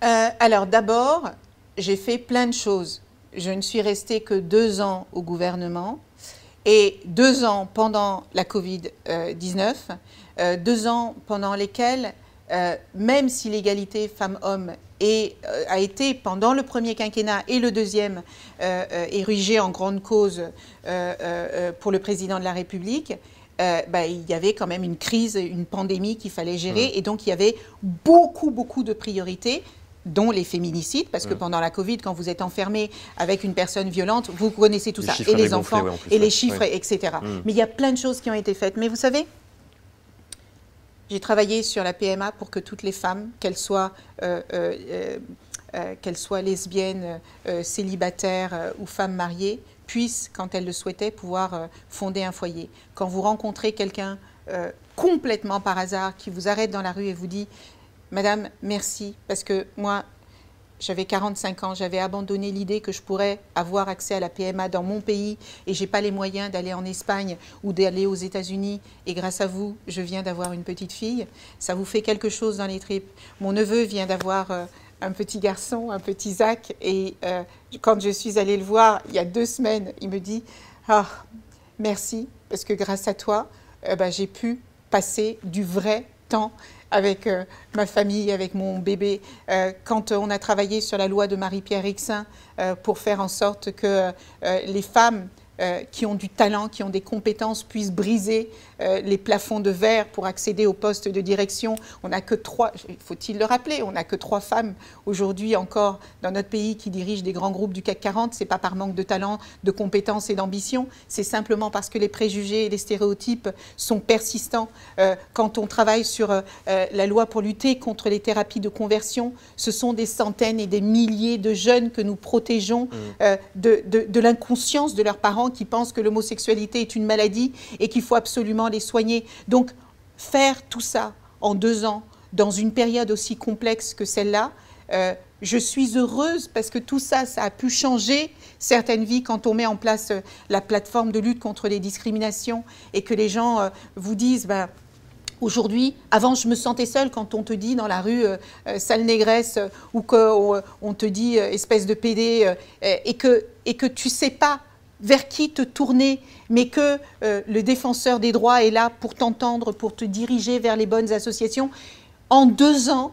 Alors d'abord, j'ai fait plein de choses. Je ne suis restée que 2 ans au gouvernement et 2 ans pendant la Covid-19, 2 ans pendant lesquels, même si l'égalité femmes-hommes a été pendant le premier quinquennat et le deuxième érigée en grande cause pour le président de la République, il y avait quand même une crise, une pandémie qu'il fallait gérer et donc il y avait beaucoup de priorités dont les féminicides, parce que pendant la Covid, quand vous êtes enfermé avec une personne violente, vous connaissez tout ça, et les enfants, et les chiffres, etc. Mais il y a plein de choses qui ont été faites. Mais vous savez, j'ai travaillé sur la PMA pour que toutes les femmes, qu'elles soient qu'elles soient lesbiennes, célibataires ou femmes mariées, puissent, quand elles le souhaitaient, pouvoir fonder un foyer. Quand vous rencontrez quelqu'un complètement par hasard qui vous arrête dans la rue et vous dit « Madame, merci, parce que moi, j'avais 45 ans, j'avais abandonné l'idée que je pourrais avoir accès à la PMA dans mon pays et je n'ai pas les moyens d'aller en Espagne ou d'aller aux États-Unis. Et grâce à vous, je viens d'avoir une petite fille. Ça vous fait quelque chose dans les tripes. Mon neveu vient d'avoir un petit garçon, un petit Zach. Et quand je suis allée le voir il y a 2 semaines, il me dit « Ah, merci, parce que grâce à toi, j'ai pu passer du vrai temps avec ma famille, avec mon bébé. Quand on a travaillé sur la loi de Marie-Pierre Rixain pour faire en sorte que les femmes qui ont du talent, qui ont des compétences, puissent briser les plafonds de verre pour accéder au poste de direction. On n'a que 3, faut-il le rappeler, on n'a que 3 femmes aujourd'hui encore dans notre pays qui dirigent des grands groupes du CAC 40. Ce n'est pas par manque de talent, de compétences et d'ambition, c'est simplement parce que les préjugés et les stéréotypes sont persistants. Quand on travaille sur la loi pour lutter contre les thérapies de conversion, ce sont des centaines et des milliers de jeunes que nous protégeons de l'inconscience de leurs parents qui pensent que l'homosexualité est une maladie et qu'il faut absolument les soigner. Donc, faire tout ça en 2 ans, dans une période aussi complexe que celle-là, je suis heureuse parce que tout ça, ça a pu changer certaines vies quand on met en place la plateforme de lutte contre les discriminations et que les gens vous disent... Aujourd'hui, avant, je me sentais seule quand on te dit dans la rue sale négresse ou qu'on te dit espèce de pédé et que tu ne sais pas vers qui te tourner, mais que le défenseur des droits est là pour t'entendre, pour te diriger vers les bonnes associations. En 2 ans,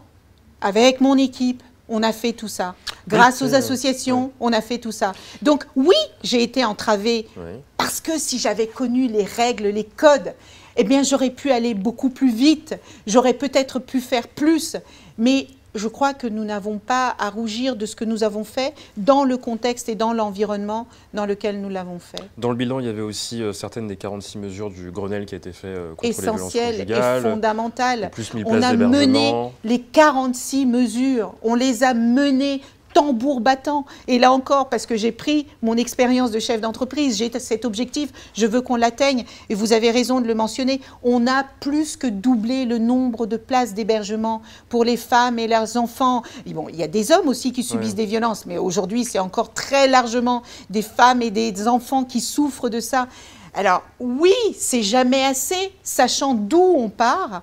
avec mon équipe, on a fait tout ça. Grâce aux associations, on a fait tout ça. Donc oui, j'ai été entravée parce que si j'avais connu les règles, les codes, eh bien, j'aurais pu aller beaucoup plus vite, j'aurais peut-être pu faire plus, mais je crois que nous n'avons pas à rougir de ce que nous avons fait dans le contexte et dans l'environnement dans lequel nous l'avons fait. Dans le bilan, il y avait aussi certaines des 46 mesures du Grenelle qui a été fait contre les violences essentielles conjugales. Et fondamentales. Plus 1000 on places a mené d'hébergement. les 46 mesures, on les a menées tambour battant. Et là encore, parce que j'ai pris mon expérience de chef d'entreprise, j'ai cet objectif, je veux qu'on l'atteigne. Et vous avez raison de le mentionner, on a plus que doublé le nombre de places d'hébergement pour les femmes et leurs enfants. Et bon, il y a des hommes aussi qui subissent des violences, mais aujourd'hui, c'est encore très largement des femmes et des enfants qui souffrent de ça. Alors oui, c'est jamais assez, sachant d'où on part.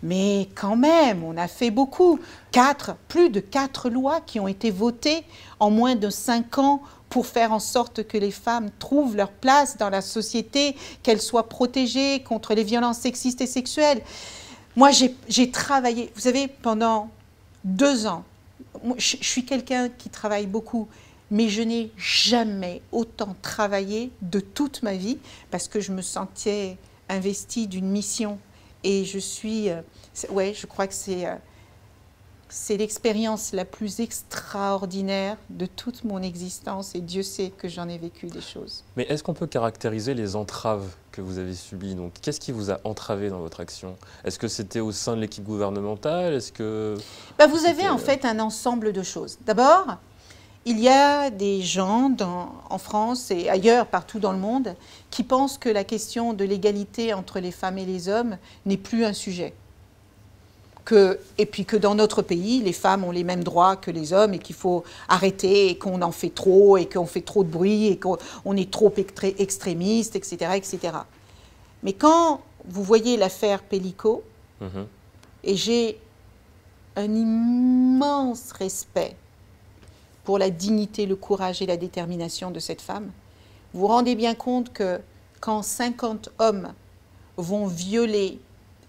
Mais quand même, on a fait beaucoup. Plus de 4 lois qui ont été votées en moins de 5 ans pour faire en sorte que les femmes trouvent leur place dans la société, qu'elles soient protégées contre les violences sexistes et sexuelles. Moi, j'ai travaillé, vous savez, pendant 2 ans. Je suis quelqu'un qui travaille beaucoup, mais je n'ai jamais autant travaillé de toute ma vie parce que je me sentais investie d'une mission. Et je suis, je crois que c'est l'expérience la plus extraordinaire de toute mon existence et Dieu sait que j'en ai vécu des choses. Mais est-ce qu'on peut caractériser les entraves que vous avez subies? Donc, qu'est-ce qui vous a entravé dans votre action? Est-ce que c'était au sein de l'équipe gouvernementale? Est-ce que vous avez en fait un ensemble de choses. D'abord, il y a des gens en France et ailleurs, partout dans le monde, qui pensent que la question de l'égalité entre les femmes et les hommes n'est plus un sujet. Et puis que dans notre pays, les femmes ont les mêmes droits que les hommes et qu'il faut arrêter et qu'on en fait trop et qu'on fait trop de bruit et qu'on est trop extrémiste, etc., etc. Mais quand vous voyez l'affaire Pellico, et j'ai un immense respect pour la dignité, le courage et la détermination de cette femme. Vous vous rendez bien compte que quand 50 hommes vont violer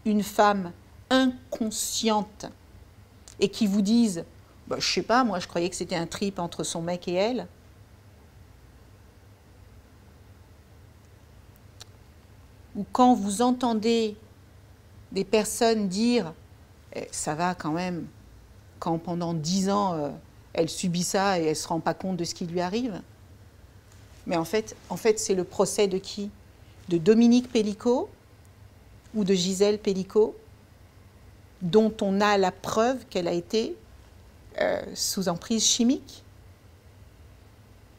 une femme inconsciente et qui vous disent « je sais pas, moi je croyais que c'était un trip entre son mec et elle », ou quand vous entendez des personnes dire « ça va quand même, quand pendant 10 ans… elle subit ça et elle ne se rend pas compte de ce qui lui arrive. » Mais en fait c'est le procès de qui? De Dominique Pellico ou de Gisèle Pellico, dont on a la preuve qu'elle a été sous emprise chimique.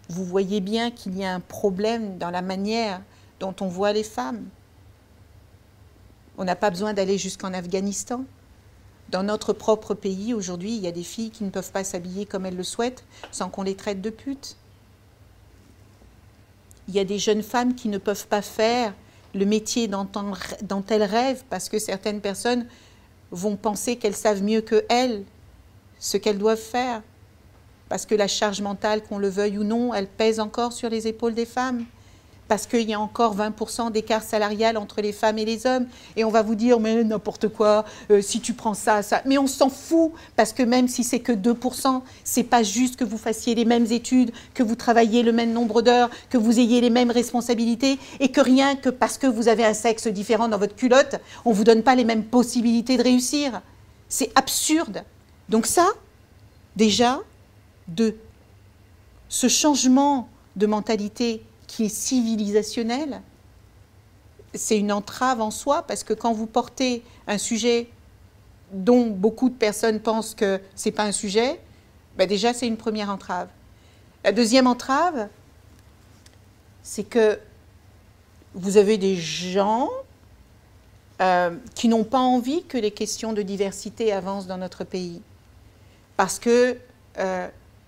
Vous voyez bien qu'il y a un problème dans la manière dont on voit les femmes. On n'a pas besoin d'aller jusqu'en Afghanistan. Dans notre propre pays, aujourd'hui, il y a des filles qui ne peuvent pas s'habiller comme elles le souhaitent sans qu'on les traite de putes. Il y a des jeunes femmes qui ne peuvent pas faire le métier dont elles rêvent parce que certaines personnes vont penser qu'elles savent mieux qu'elles ce qu'elles doivent faire. Parce que la charge mentale, qu'on le veuille ou non, elle pèse encore sur les épaules des femmes. Parce qu'il y a encore 20% d'écart salarial entre les femmes et les hommes. Et on va vous dire, mais n'importe quoi, si tu prends ça, ça. Mais on s'en fout, parce que même si c'est que 2%, c'est pas juste que vous fassiez les mêmes études, que vous travailliez le même nombre d'heures, que vous ayez les mêmes responsabilités, et que rien que parce que vous avez un sexe différent dans votre culotte, on ne vous donne pas les mêmes possibilités de réussir. C'est absurde. Donc ça, déjà, de ce changement de mentalité qui est civilisationnel, c'est une entrave en soi, parce que quand vous portez un sujet dont beaucoup de personnes pensent que ce n'est pas un sujet, ben déjà c'est une première entrave. La deuxième entrave, c'est que vous avez des gens qui n'ont pas envie que les questions de diversité avancent dans notre pays, parce que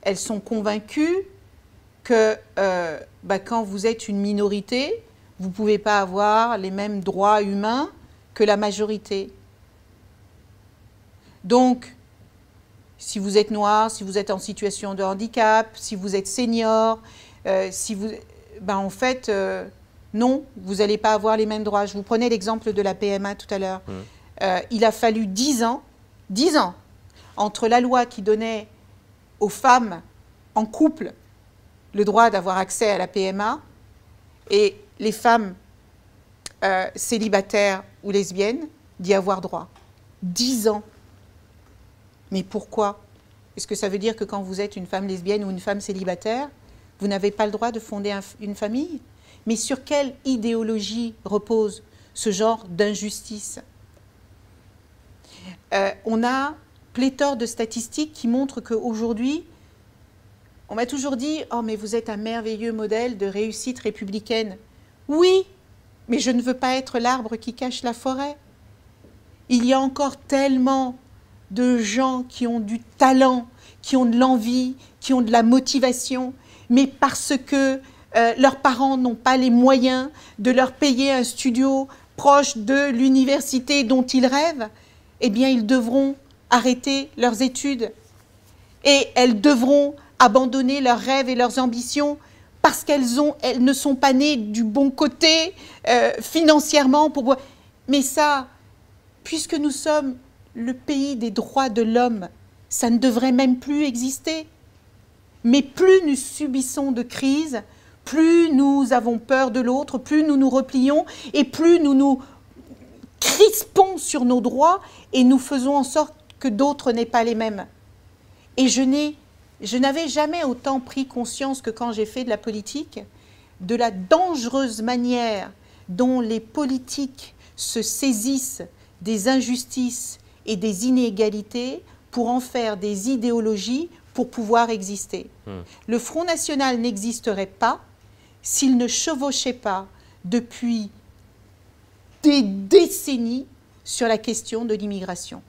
elles sont convaincues que quand vous êtes une minorité, vous ne pouvez pas avoir les mêmes droits humains que la majorité. Donc, si vous êtes noir, si vous êtes en situation de handicap, si vous êtes senior, en fait, non, vous n'allez pas avoir les mêmes droits. Je vous prenais l'exemple de la PMA tout à l'heure. Il a fallu 10 ans, entre la loi qui donnait aux femmes en couple le droit d'avoir accès à la PMA et les femmes célibataires ou lesbiennes d'y avoir droit. 10 ans. Mais pourquoi? Est-ce que ça veut dire que quand vous êtes une femme lesbienne ou une femme célibataire, vous n'avez pas le droit de fonder une famille? Mais sur quelle idéologie repose ce genre d'injustice? On a pléthore de statistiques qui montrent qu'aujourd'hui, on m'a toujours dit « Oh, mais vous êtes un merveilleux modèle de réussite républicaine. » Oui, mais je ne veux pas être l'arbre qui cache la forêt. Il y a encore tellement de gens qui ont du talent, qui ont de l'envie, qui ont de la motivation, mais parce que leurs parents n'ont pas les moyens de leur payer un studio proche de l'université dont ils rêvent, eh bien, ils devront arrêter leurs études et elles devront abandonner leurs rêves et leurs ambitions parce qu'elles ne sont pas nées du bon côté financièrement. Mais ça, puisque nous sommes le pays des droits de l'homme, ça ne devrait même plus exister. Mais plus nous subissons de crises, plus nous avons peur de l'autre, plus nous nous replions et plus nous nous crispons sur nos droits et nous faisons en sorte que d'autres n'aient pas les mêmes. Et je n'avais jamais autant pris conscience que quand j'ai fait de la politique, de la dangereuse manière dont les politiques se saisissent des injustices et des inégalités pour en faire des idéologies pour pouvoir exister. Le Front National n'existerait pas s'il ne chevauchait pas depuis des décennies sur la question de l'immigration.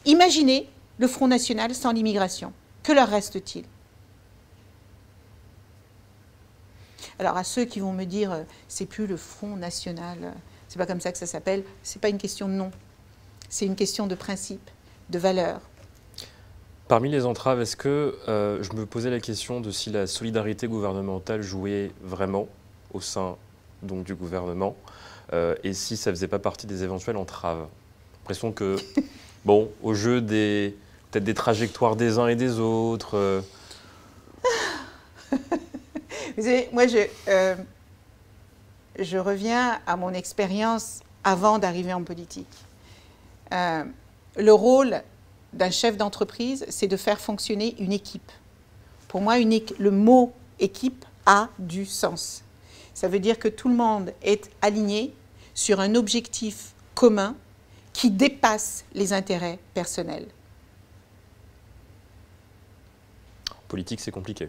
Imaginez le Front National sans l'immigration. Que leur reste-t-il? Alors à ceux qui vont me dire c'est plus le Front National, c'est pas comme ça que ça s'appelle, c'est pas une question de nom, c'est une question de principe, de valeur. Parmi les entraves, est-ce que je me posais la question de si la solidarité gouvernementale jouait vraiment au sein donc, du gouvernement et si ça ne faisait pas partie des éventuelles entraves. L'impression que, bon, au jeu peut-être des trajectoires des uns et des autres. Vous savez, moi, je reviens à mon expérience avant d'arriver en politique. Le rôle d'un chef d'entreprise, c'est de faire fonctionner une équipe. Pour moi, le mot « équipe » a du sens. Ça veut dire que tout le monde est aligné sur un objectif commun qui dépasse les intérêts personnels. Politique, c'est compliqué.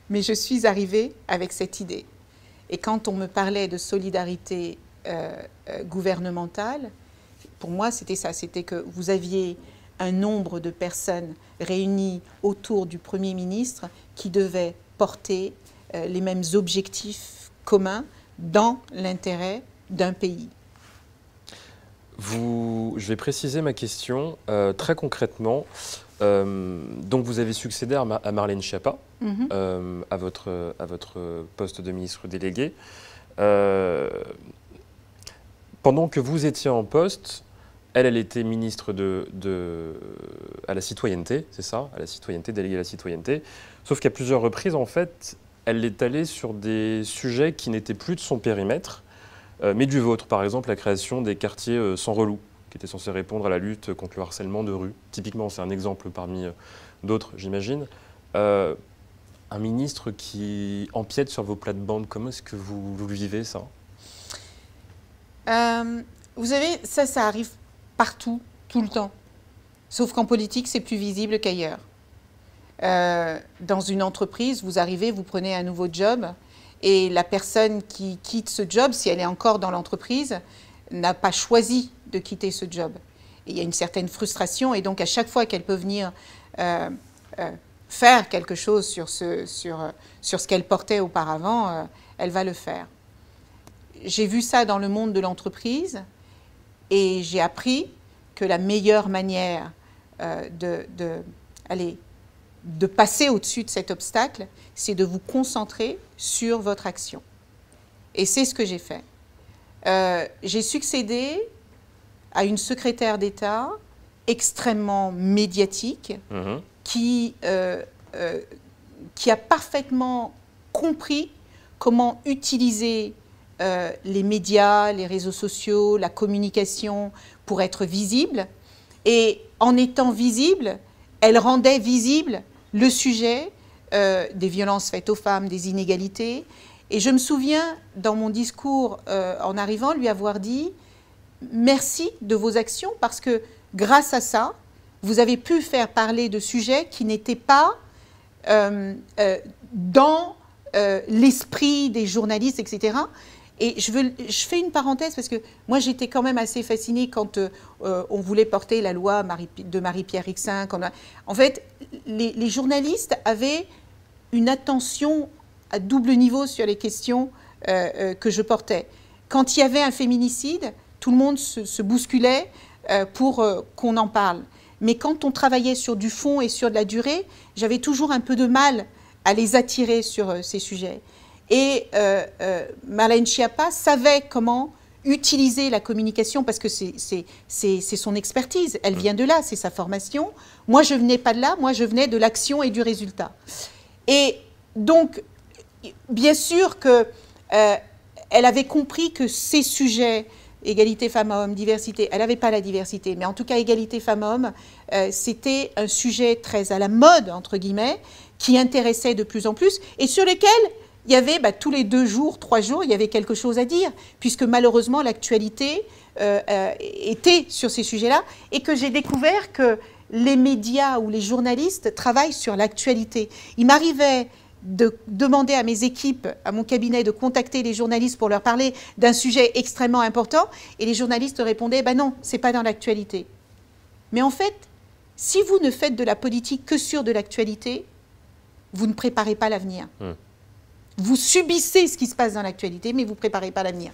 Mais je suis arrivée avec cette idée. Et quand on me parlait de solidarité gouvernementale, pour moi, c'était ça. C'était que vous aviez un nombre de personnes réunies autour du Premier ministre qui devaient porter les mêmes objectifs communs dans l'intérêt d'un pays. Je vais préciser ma question très concrètement. Donc vous avez succédé à Marlène Schiappa, à votre poste de ministre délégué. Pendant que vous étiez en poste, elle était ministre à la citoyenneté, c'est ça, à la citoyenneté, déléguée à la citoyenneté. Sauf qu'à plusieurs reprises, en fait, elle est allée sur des sujets qui n'étaient plus de son périmètre, mais du vôtre. Par exemple, la création des quartiers sans relou, qui étaient censés répondre à la lutte contre le harcèlement de rue. Typiquement, c'est un exemple parmi d'autres, j'imagine. Un ministre qui empiète sur vos plates-bandes, comment est-ce que vous vivez ça? Vous savez, ça arrive partout, tout le temps. Sauf qu'en politique, c'est plus visible qu'ailleurs. Dans une entreprise, vous arrivez, vous prenez un nouveau job, et la personne qui quitte ce job, si elle est encore dans l'entreprise, n'a pas choisi de quitter ce job. Et il y a une certaine frustration, et donc à chaque fois qu'elle peut venir faire quelque chose sur ce qu'elle portait auparavant, elle va le faire. J'ai vu ça dans le monde de l'entreprise, et j'ai appris que la meilleure manière de passer au-dessus de cet obstacle, c'est de vous concentrer sur votre action. Et c'est ce que j'ai fait. J'ai succédé à une secrétaire d'État extrêmement médiatique qui a parfaitement compris comment utiliser les médias, les réseaux sociaux, la communication pour être visible. Et en étant visible, elle rendait visible le sujet des violences faites aux femmes, des inégalités. Et je me souviens, dans mon discours en arrivant, lui avoir dit « Merci de vos actions parce que grâce à ça, vous avez pu faire parler de sujets qui n'étaient pas dans l'esprit des journalistes, etc. » Et je fais une parenthèse parce que moi j'étais quand même assez fascinée quand on voulait porter la loi de Marie-Pierre Rixain. En fait, les journalistes avaient une attention à double niveau sur les questions que je portais. Quand il y avait un féminicide, tout le monde se bousculait pour qu'on en parle. Mais quand on travaillait sur du fond et sur de la durée, j'avais toujours un peu de mal à les attirer sur ces sujets. Et Marlène Schiappa savait comment utiliser la communication parce que c'est son expertise. Elle vient de là, c'est sa formation. Moi, je ne venais pas de là, moi, je venais de l'action et du résultat. Et donc, bien sûr qu'elle avait compris que ces sujets, égalité femmes-hommes, diversité, elle n'avait pas la diversité, mais en tout cas, égalité femmes-hommes, c'était un sujet très à la mode, entre guillemets, qui intéressait de plus en plus et sur lequel il y avait tous les 2 jours, 3 jours, il y avait quelque chose à dire, puisque malheureusement l'actualité était sur ces sujets-là, et que j'ai découvert que les médias ou les journalistes travaillent sur l'actualité. Il m'arrivait de demander à mes équipes, à mon cabinet, de contacter les journalistes pour leur parler d'un sujet extrêmement important, et les journalistes répondaient « ben non, c'est pas dans l'actualité ». Mais en fait, si vous ne faites de la politique que sur de l'actualité, vous ne préparez pas l'avenir. Vous subissez ce qui se passe dans l'actualité, mais vous ne préparez pas l'avenir.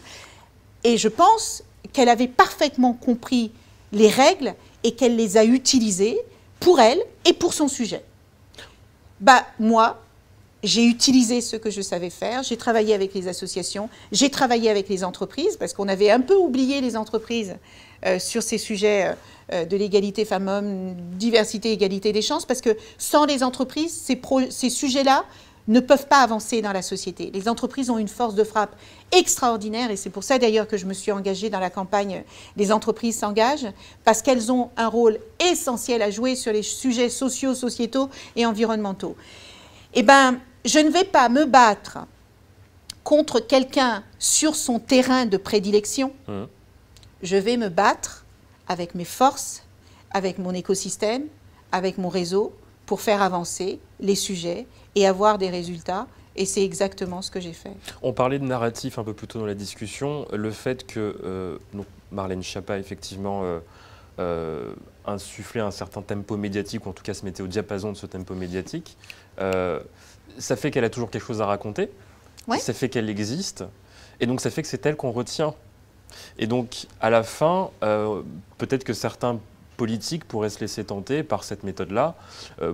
Et je pense qu'elle avait parfaitement compris les règles et qu'elle les a utilisées pour elle et pour son sujet. Moi, j'ai utilisé ce que je savais faire, j'ai travaillé avec les associations, j'ai travaillé avec les entreprises, parce qu'on avait un peu oublié les entreprises sur ces sujets de l'égalité femmes-hommes, diversité, égalité des chances, parce que sans les entreprises, ces sujets-là ne peuvent pas avancer dans la société. Les entreprises ont une force de frappe extraordinaire, et c'est pour ça d'ailleurs que je me suis engagée dans la campagne « Les entreprises s'engagent », parce qu'elles ont un rôle essentiel à jouer sur les sujets sociaux, sociétaux et environnementaux. Eh bien, je ne vais pas me battre contre quelqu'un sur son terrain de prédilection. Je vais me battre avec mes forces, avec mon écosystème, avec mon réseau, pour faire avancer les sujets et avoir des résultats. Et c'est exactement ce que j'ai fait. On parlait de narratif un peu plus tôt dans la discussion. Le fait que donc Marlène Schiappa, effectivement, insufflait un certain tempo médiatique, ou en tout cas se mettait au diapason de ce tempo médiatique, ça fait qu'elle a toujours quelque chose à raconter. Ouais. Ça fait qu'elle existe. Et donc ça fait que c'est elle qu'on retient. Et donc à la fin, peut-être que certains politiques pourraient se laisser tenter par cette méthode-là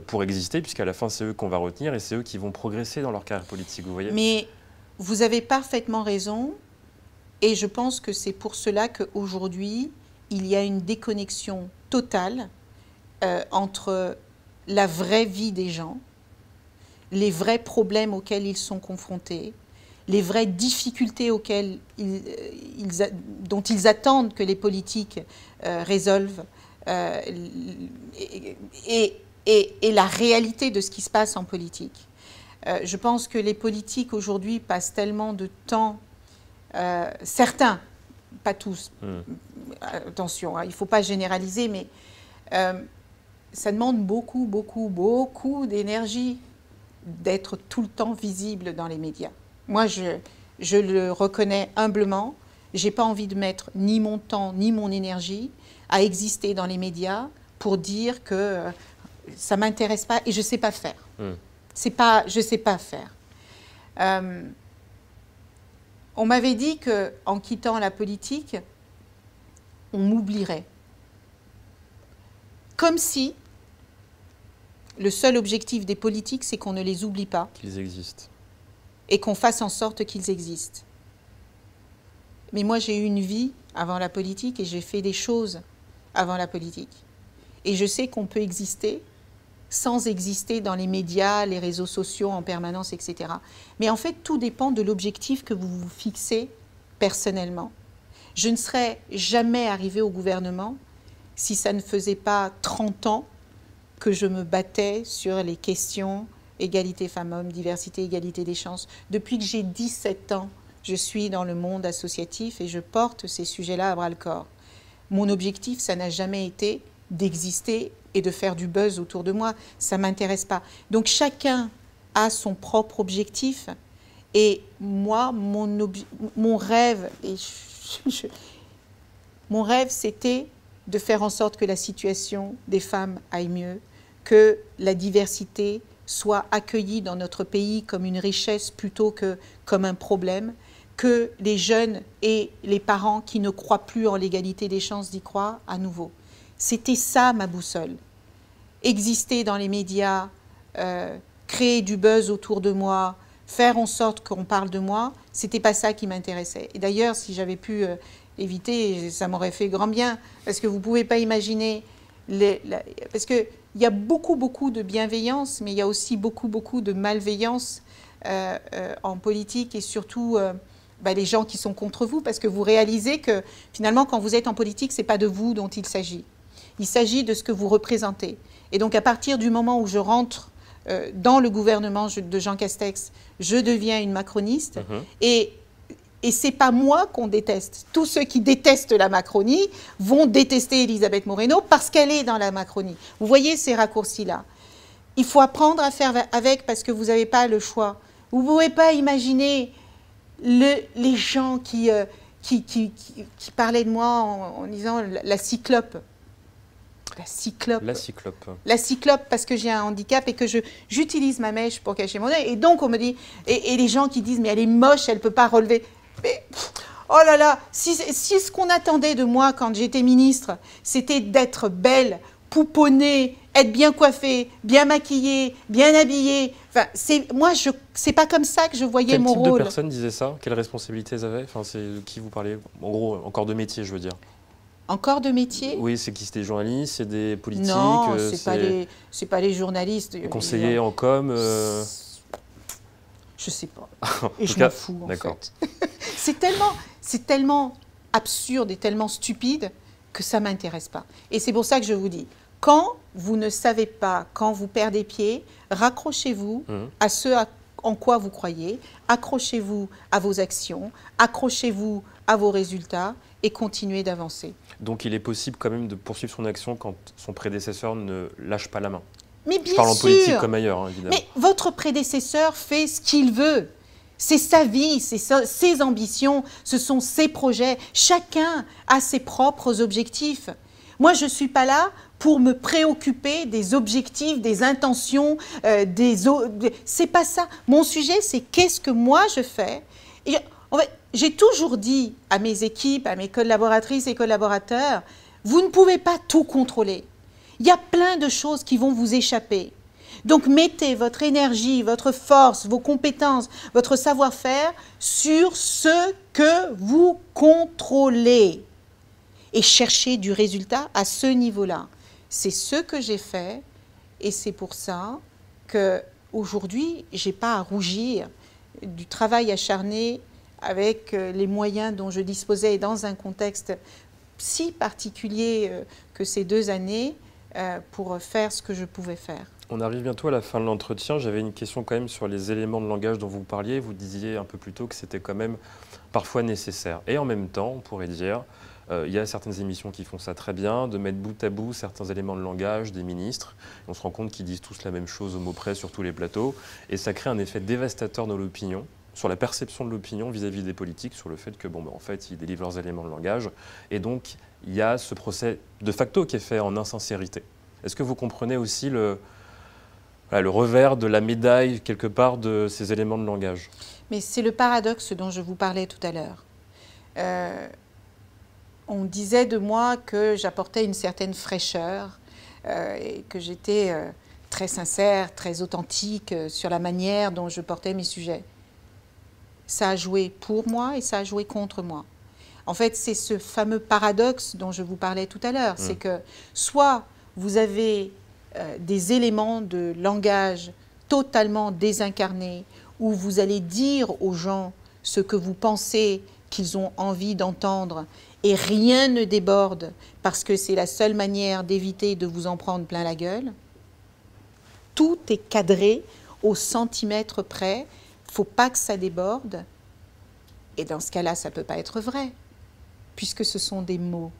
pour exister, puisqu'à la fin, c'est eux qu'on va retenir et c'est eux qui vont progresser dans leur carrière politique, vous voyez. Mais vous avez parfaitement raison, et je pense que c'est pour cela qu'aujourd'hui, il y a une déconnexion totale entre la vraie vie des gens, les vrais problèmes auxquels ils sont confrontés, les vraies difficultés auxquelles dont ils attendent que les politiques résolvent, et la réalité de ce qui se passe en politique. Je pense que les politiques aujourd'hui passent tellement de temps, certains, pas tous, attention, hein, il ne faut pas généraliser, mais ça demande beaucoup d'énergie d'être tout le temps visible dans les médias. Moi, je le reconnais humblement, je n'ai pas envie de mettre ni mon temps ni mon énergie à exister dans les médias pour dire que ça ne m'intéresse pas et je ne sais pas faire. Je ne sais pas faire. On m'avait dit qu'en quittant la politique, on m'oublierait. Comme si le seul objectif des politiques, c'est qu'on ne les oublie pas. Qu'ils existent. Et qu'on fasse en sorte qu'ils existent. Mais moi, j'ai eu une vie avant la politique et j'ai fait des choses avant la politique. Et je sais qu'on peut exister sans exister dans les médias, les réseaux sociaux en permanence, etc. Mais en fait, tout dépend de l'objectif que vous vous fixez personnellement. Je ne serais jamais arrivée au gouvernement si ça ne faisait pas 30 ans que je me battais sur les questions égalité femmes-hommes, diversité, égalité des chances. Depuis que j'ai 17 ans, je suis dans le monde associatif et je porte ces sujets-là à bras-le-corps. Mon objectif, ça n'a jamais été d'exister et de faire du buzz autour de moi. Ça ne m'intéresse pas. Donc chacun a son propre objectif. Et moi, mon rêve, mon rêve, c'était de faire en sorte que la situation des femmes aille mieux, que la diversité soit accueillie dans notre pays comme une richesse plutôt que comme un problème, que les jeunes et les parents qui ne croient plus en l'égalité des chances d'y croire à nouveau. C'était ça ma boussole. Exister dans les médias, créer du buzz autour de moi, faire en sorte qu'on parle de moi, c'était pas ça qui m'intéressait. Et d'ailleurs, si j'avais pu éviter, ça m'aurait fait grand bien, parce que vous pouvez pas imaginer, parce qu'il y a beaucoup de bienveillance, mais il y a aussi beaucoup de malveillance en politique et surtout les gens qui sont contre vous, parce que vous réalisez que finalement, quand vous êtes en politique, c'est pas de vous dont il s'agit. Il s'agit de ce que vous représentez. Et donc, à partir du moment où je rentre dans le gouvernement de Jean Castex, je deviens une macroniste. Et ce n'est pas moi qu'on déteste. Tous ceux qui détestent la Macronie vont détester Elisabeth Moreno parce qu'elle est dans la Macronie. Vous voyez ces raccourcis-là. Il faut apprendre à faire avec parce que vous n'avez pas le choix. Vous ne pouvez pas imaginer les gens qui parlaient de moi en disant la cyclope. La cyclope. La cyclope. La cyclope parce que j'ai un handicap et que j'utilise ma mèche pour cacher mon œil. Et donc on me dit, et les gens qui disent mais elle est moche, elle ne peut pas relever. Mais, oh là là, si ce qu'on attendait de moi quand j'étais ministre, c'était d'être belle, pouponnée, être bien coiffée, bien maquillée, bien habillée. Enfin, c'est pas comme ça que je voyais mon rôle. Quel type de personnes disaient ça? Quelles responsabilités elles avaient? Enfin, c'est de qui vous parlez? En gros, encore de métier, je veux dire. Encore de métier? Oui, c'est qui? C'est des journalistes, c'est des politiques? Non, c'est pas les journalistes. Conseillers en com Je sais pas. Et je m'en fous, en fait. C'est tellement absurde et tellement stupide que ça m'intéresse pas. Et c'est pour ça que je vous dis, quand vous ne savez pas, quand vous perdez pied, raccrochez-vous à ce en quoi vous croyez, accrochez-vous à vos actions, accrochez-vous à vos résultats et continuez d'avancer. Donc il est possible quand même de poursuivre son action quand son prédécesseur ne lâche pas la main. Mais bien Je parle en politique sûr. comme ailleurs, hein, évidemment. Mais votre prédécesseur fait ce qu'il veut. C'est sa vie, c'est ses ambitions, ce sont ses projets. Chacun a ses propres objectifs. Moi, je ne suis pas là pour me préoccuper des objectifs, des intentions, c'est pas ça. Mon sujet, c'est qu'est-ce que moi je fais. Et en fait, j'ai toujours dit à mes équipes, à mes collaboratrices et collaborateurs, vous ne pouvez pas tout contrôler. Il y a plein de choses qui vont vous échapper. Donc mettez votre énergie, votre force, vos compétences, votre savoir-faire sur ce que vous contrôlez et cherchez du résultat à ce niveau-là. C'est ce que j'ai fait et c'est pour ça qu'aujourd'hui, je n'ai pas à rougir du travail acharné avec les moyens dont je disposais et dans un contexte si particulier que ces 2 années pour faire ce que je pouvais faire. On arrive bientôt à la fin de l'entretien. J'avais une question quand même sur les éléments de langage dont vous parliez. Vous disiez un peu plus tôt que c'était quand même parfois nécessaire. Et en même temps, on pourrait dire, il y a certaines émissions qui font ça très bien, de mettre bout à bout certains éléments de langage des ministres. On se rend compte qu'ils disent tous la même chose au mot près sur tous les plateaux. Et ça crée un effet dévastateur dans l'opinion, sur la perception de l'opinion vis-à-vis des politiques, sur le fait que, en fait, ils délivrent leurs éléments de langage. Et donc, il y a ce procès de facto qui est fait en insincérité. Est-ce que vous comprenez aussi le revers de la médaille, quelque part, de ces éléments de langage? Mais c'est le paradoxe dont je vous parlais tout à l'heure. On disait de moi que j'apportais une certaine fraîcheur et que j'étais très sincère, très authentique sur la manière dont je portais mes sujets. Ça a joué pour moi et ça a joué contre moi. En fait, c'est ce fameux paradoxe dont je vous parlais tout à l'heure. C'est que soit vous avez des éléments de langage totalement désincarnés, où vous allez dire aux gens ce que vous pensez qu'ils ont envie d'entendre, et rien ne déborde, parce que c'est la seule manière d'éviter de vous en prendre plein la gueule. Tout est cadré au centimètre près, il ne faut pas que ça déborde, et dans ce cas-là, ça ne peut pas être vrai, puisque ce sont des mots.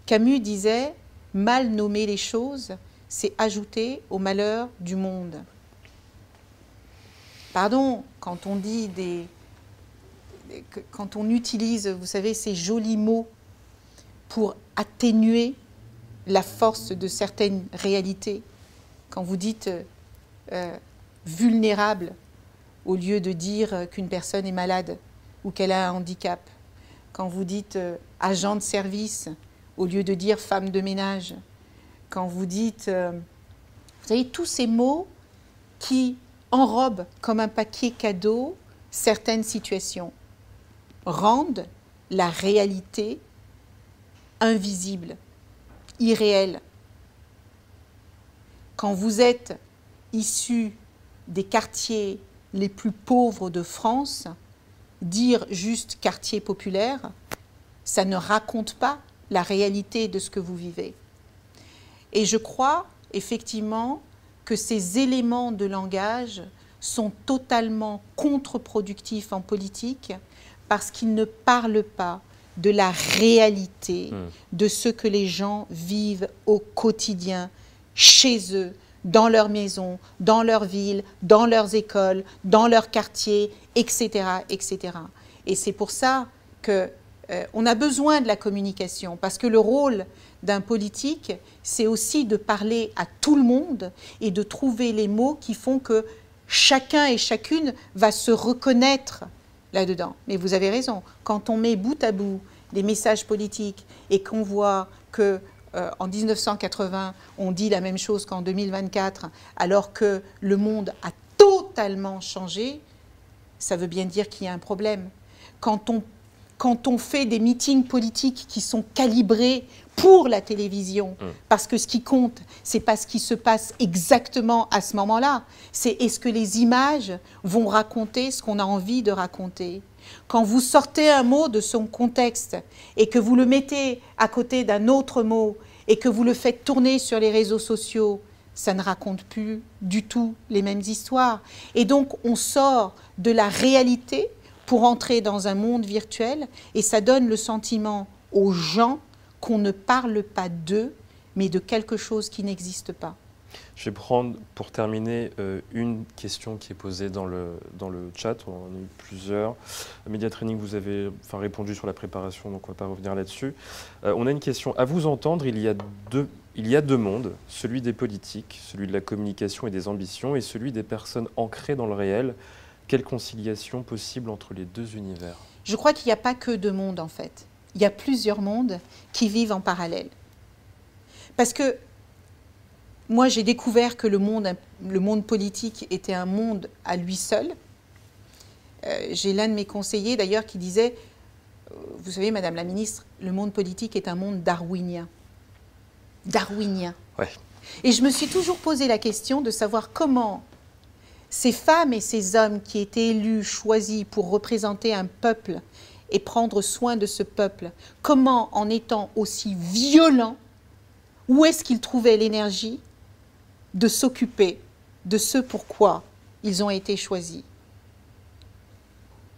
Camus disait « Mal nommer les choses, c'est ajouter au malheur du monde ». Pardon, quand on dit quand on utilise, vous savez, ces jolis mots pour atténuer la force de certaines réalités, quand vous dites vulnérable au lieu de dire qu'une personne est malade ou qu'elle a un handicap, quand vous dites agent de service au lieu de dire femme de ménage, quand vous dites, vous savez, tous ces mots qui enrobent comme un paquet cadeau certaines situations, rendent la réalité invisible, irréelle. Quand vous êtes issu des quartiers les plus pauvres de France, dire juste quartier populaire, ça ne raconte pas la réalité de ce que vous vivez. Et je crois effectivement que ces éléments de langage sont totalement contre-productifs en politique parce qu'ils ne parlent pas de la réalité de ce que les gens vivent au quotidien, chez eux, dans leur maison, dans leur ville, dans leurs écoles, dans leur quartier, etc., etc. Et c'est pour ça qu'on a besoin de la communication, parce que le rôle d'un politique, c'est aussi de parler à tout le monde et de trouver les mots qui font que chacun et chacune va se reconnaître là-dedans. Mais vous avez raison, quand on met bout à bout les messages politiques et qu'on voit que en 1980, on dit la même chose qu'en 2024, alors que le monde a totalement changé, ça veut bien dire qu'il y a un problème. Quand on fait des meetings politiques qui sont calibrés pour la télévision, parce que ce qui compte, c'est pas ce qui se passe exactement à ce moment-là, c'est est-ce que les images vont raconter ce qu'on a envie de raconter. Quand vous sortez un mot de son contexte et que vous le mettez à côté d'un autre mot et que vous le faites tourner sur les réseaux sociaux, ça ne raconte plus du tout les mêmes histoires. Et donc, on sort de la réalité pour entrer dans un monde virtuel et ça donne le sentiment aux gens qu'on ne parle pas d'eux, mais de quelque chose qui n'existe pas. Je vais prendre, pour terminer, une question qui est posée dans le chat. On en a eu plusieurs. Média Training, vous avez répondu sur la préparation, donc on ne va pas revenir là-dessus. On a une question. À vous entendre, il y a deux mondes, celui des politiques, celui de la communication et des ambitions, et celui des personnes ancrées dans le réel. Quelle conciliation possible entre les deux univers? Je crois qu'il n'y a pas que deux mondes, en fait. Il y a plusieurs mondes qui vivent en parallèle. Parce que moi, j'ai découvert que le monde politique était un monde à lui seul. J'ai l'un de mes conseillers, d'ailleurs, qui disait, vous savez, Madame la Ministre, le monde politique est un monde darwinien. Darwinien. Ouais. Et je me suis toujours posé la question de savoir comment ces femmes et ces hommes qui étaient élus, choisis pour représenter un peuple et prendre soin de ce peuple, comment, en étant aussi violents, où est-ce qu'ils trouvaient l'énergie de s'occuper de ce pourquoi ils ont été choisis?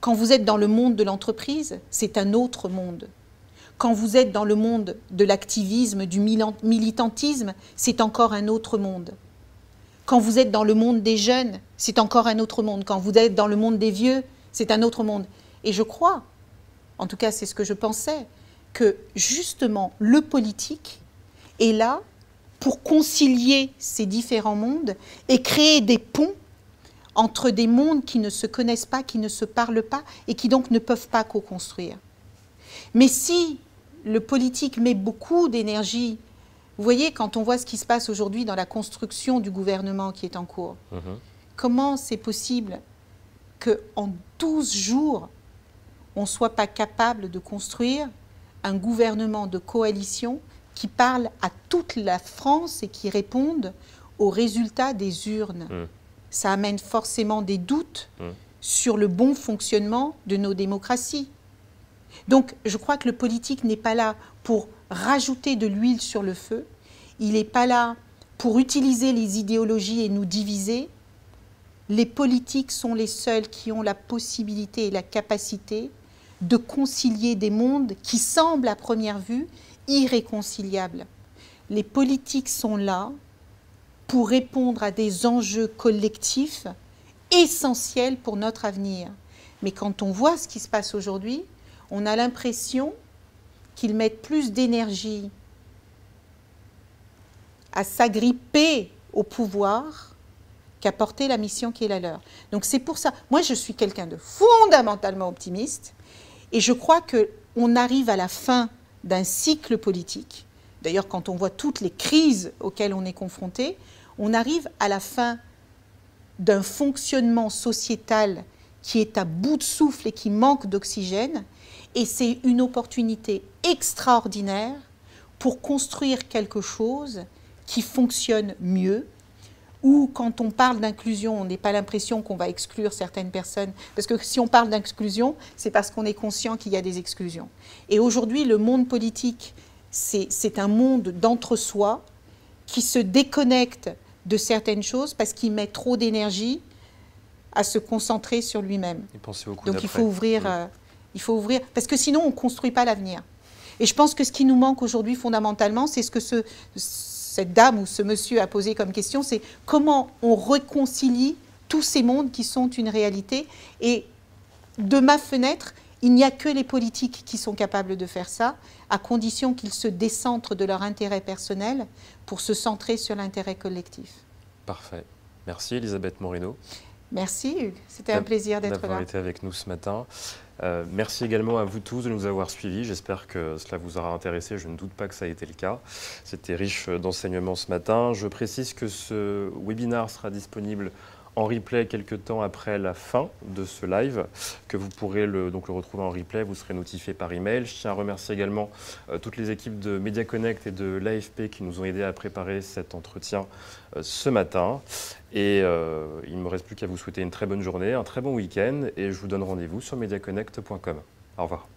Quand vous êtes dans le monde de l'entreprise, c'est un autre monde. Quand vous êtes dans le monde de l'activisme, du militantisme, c'est encore un autre monde. Quand vous êtes dans le monde des jeunes, c'est encore un autre monde. Quand vous êtes dans le monde des vieux, c'est un autre monde. Et je crois, en tout cas c'est ce que je pensais, que justement le politique est là pour concilier ces différents mondes et créer des ponts entre des mondes qui ne se connaissent pas, qui ne se parlent pas et qui donc ne peuvent pas co-construire. Mais si le politique met beaucoup d'énergie, vous voyez, quand on voit ce qui se passe aujourd'hui dans la construction du gouvernement qui est en cours, comment c'est possible qu'en 12 jours, on ne soit pas capable de construire un gouvernement de coalition qui parle à toute la France et qui répondent aux résultats des urnes. Ça amène forcément des doutes sur le bon fonctionnement de nos démocraties. Donc, je crois que le politique n'est pas là pour rajouter de l'huile sur le feu. Il n'est pas là pour utiliser les idéologies et nous diviser. Les politiques sont les seuls qui ont la possibilité et la capacité de concilier des mondes qui semblent à première vue irréconciliables. Les politiques sont là pour répondre à des enjeux collectifs essentiels pour notre avenir. Mais quand on voit ce qui se passe aujourd'hui, on a l'impression qu'ils mettent plus d'énergie à s'agripper au pouvoir qu'à porter la mission qui est la leur. Donc c'est pour ça, moi je suis quelqu'un de fondamentalement optimiste et je crois qu'on arrive à la fin d'un cycle politique. D'ailleurs, quand on voit toutes les crises auxquelles on est confronté, on arrive à la fin d'un fonctionnement sociétal qui est à bout de souffle et qui manque d'oxygène. Et c'est une opportunité extraordinaire pour construire quelque chose qui fonctionne mieux, ou quand on parle d'inclusion, on n'a pas l'impression qu'on va exclure certaines personnes. Parce que si on parle d'inclusion, c'est parce qu'on est conscient qu'il y a des exclusions. Et aujourd'hui, le monde politique, c'est un monde d'entre-soi qui se déconnecte de certaines choses parce qu'il met trop d'énergie à se concentrer sur lui-même. Donc il faut ouvrir... Il faut ouvrir, parce que sinon on ne construit pas l'avenir. Et je pense que ce qui nous manque aujourd'hui fondamentalement, c'est ce que cette dame ou ce monsieur a posé comme question, c'est comment on réconcilie tous ces mondes qui sont une réalité. Et de ma fenêtre, il n'y a que les politiques qui sont capables de faire ça, à condition qu'ils se décentrent de leur intérêt personnel pour se centrer sur l'intérêt collectif. Parfait. Merci Elisabeth Moreno. Merci Hugues, c'était un plaisir d'être là. D'avoir été avec nous ce matin. Merci également à vous tous de nous avoir suivis. J'espère que cela vous aura intéressé. Je ne doute pas que ça a été le cas. C'était riche d'enseignements ce matin. Je précise que ce webinaire sera disponible en replay quelques temps après la fin de ce live, que vous pourrez donc le retrouver en replay, vous serez notifié par email. Je tiens à remercier également toutes les équipes de Média Connect et de l'AFP qui nous ont aidés à préparer cet entretien ce matin. Et il ne me reste plus qu'à vous souhaiter une très bonne journée, un très bon week-end et je vous donne rendez-vous sur mediaconnect.com. Au revoir.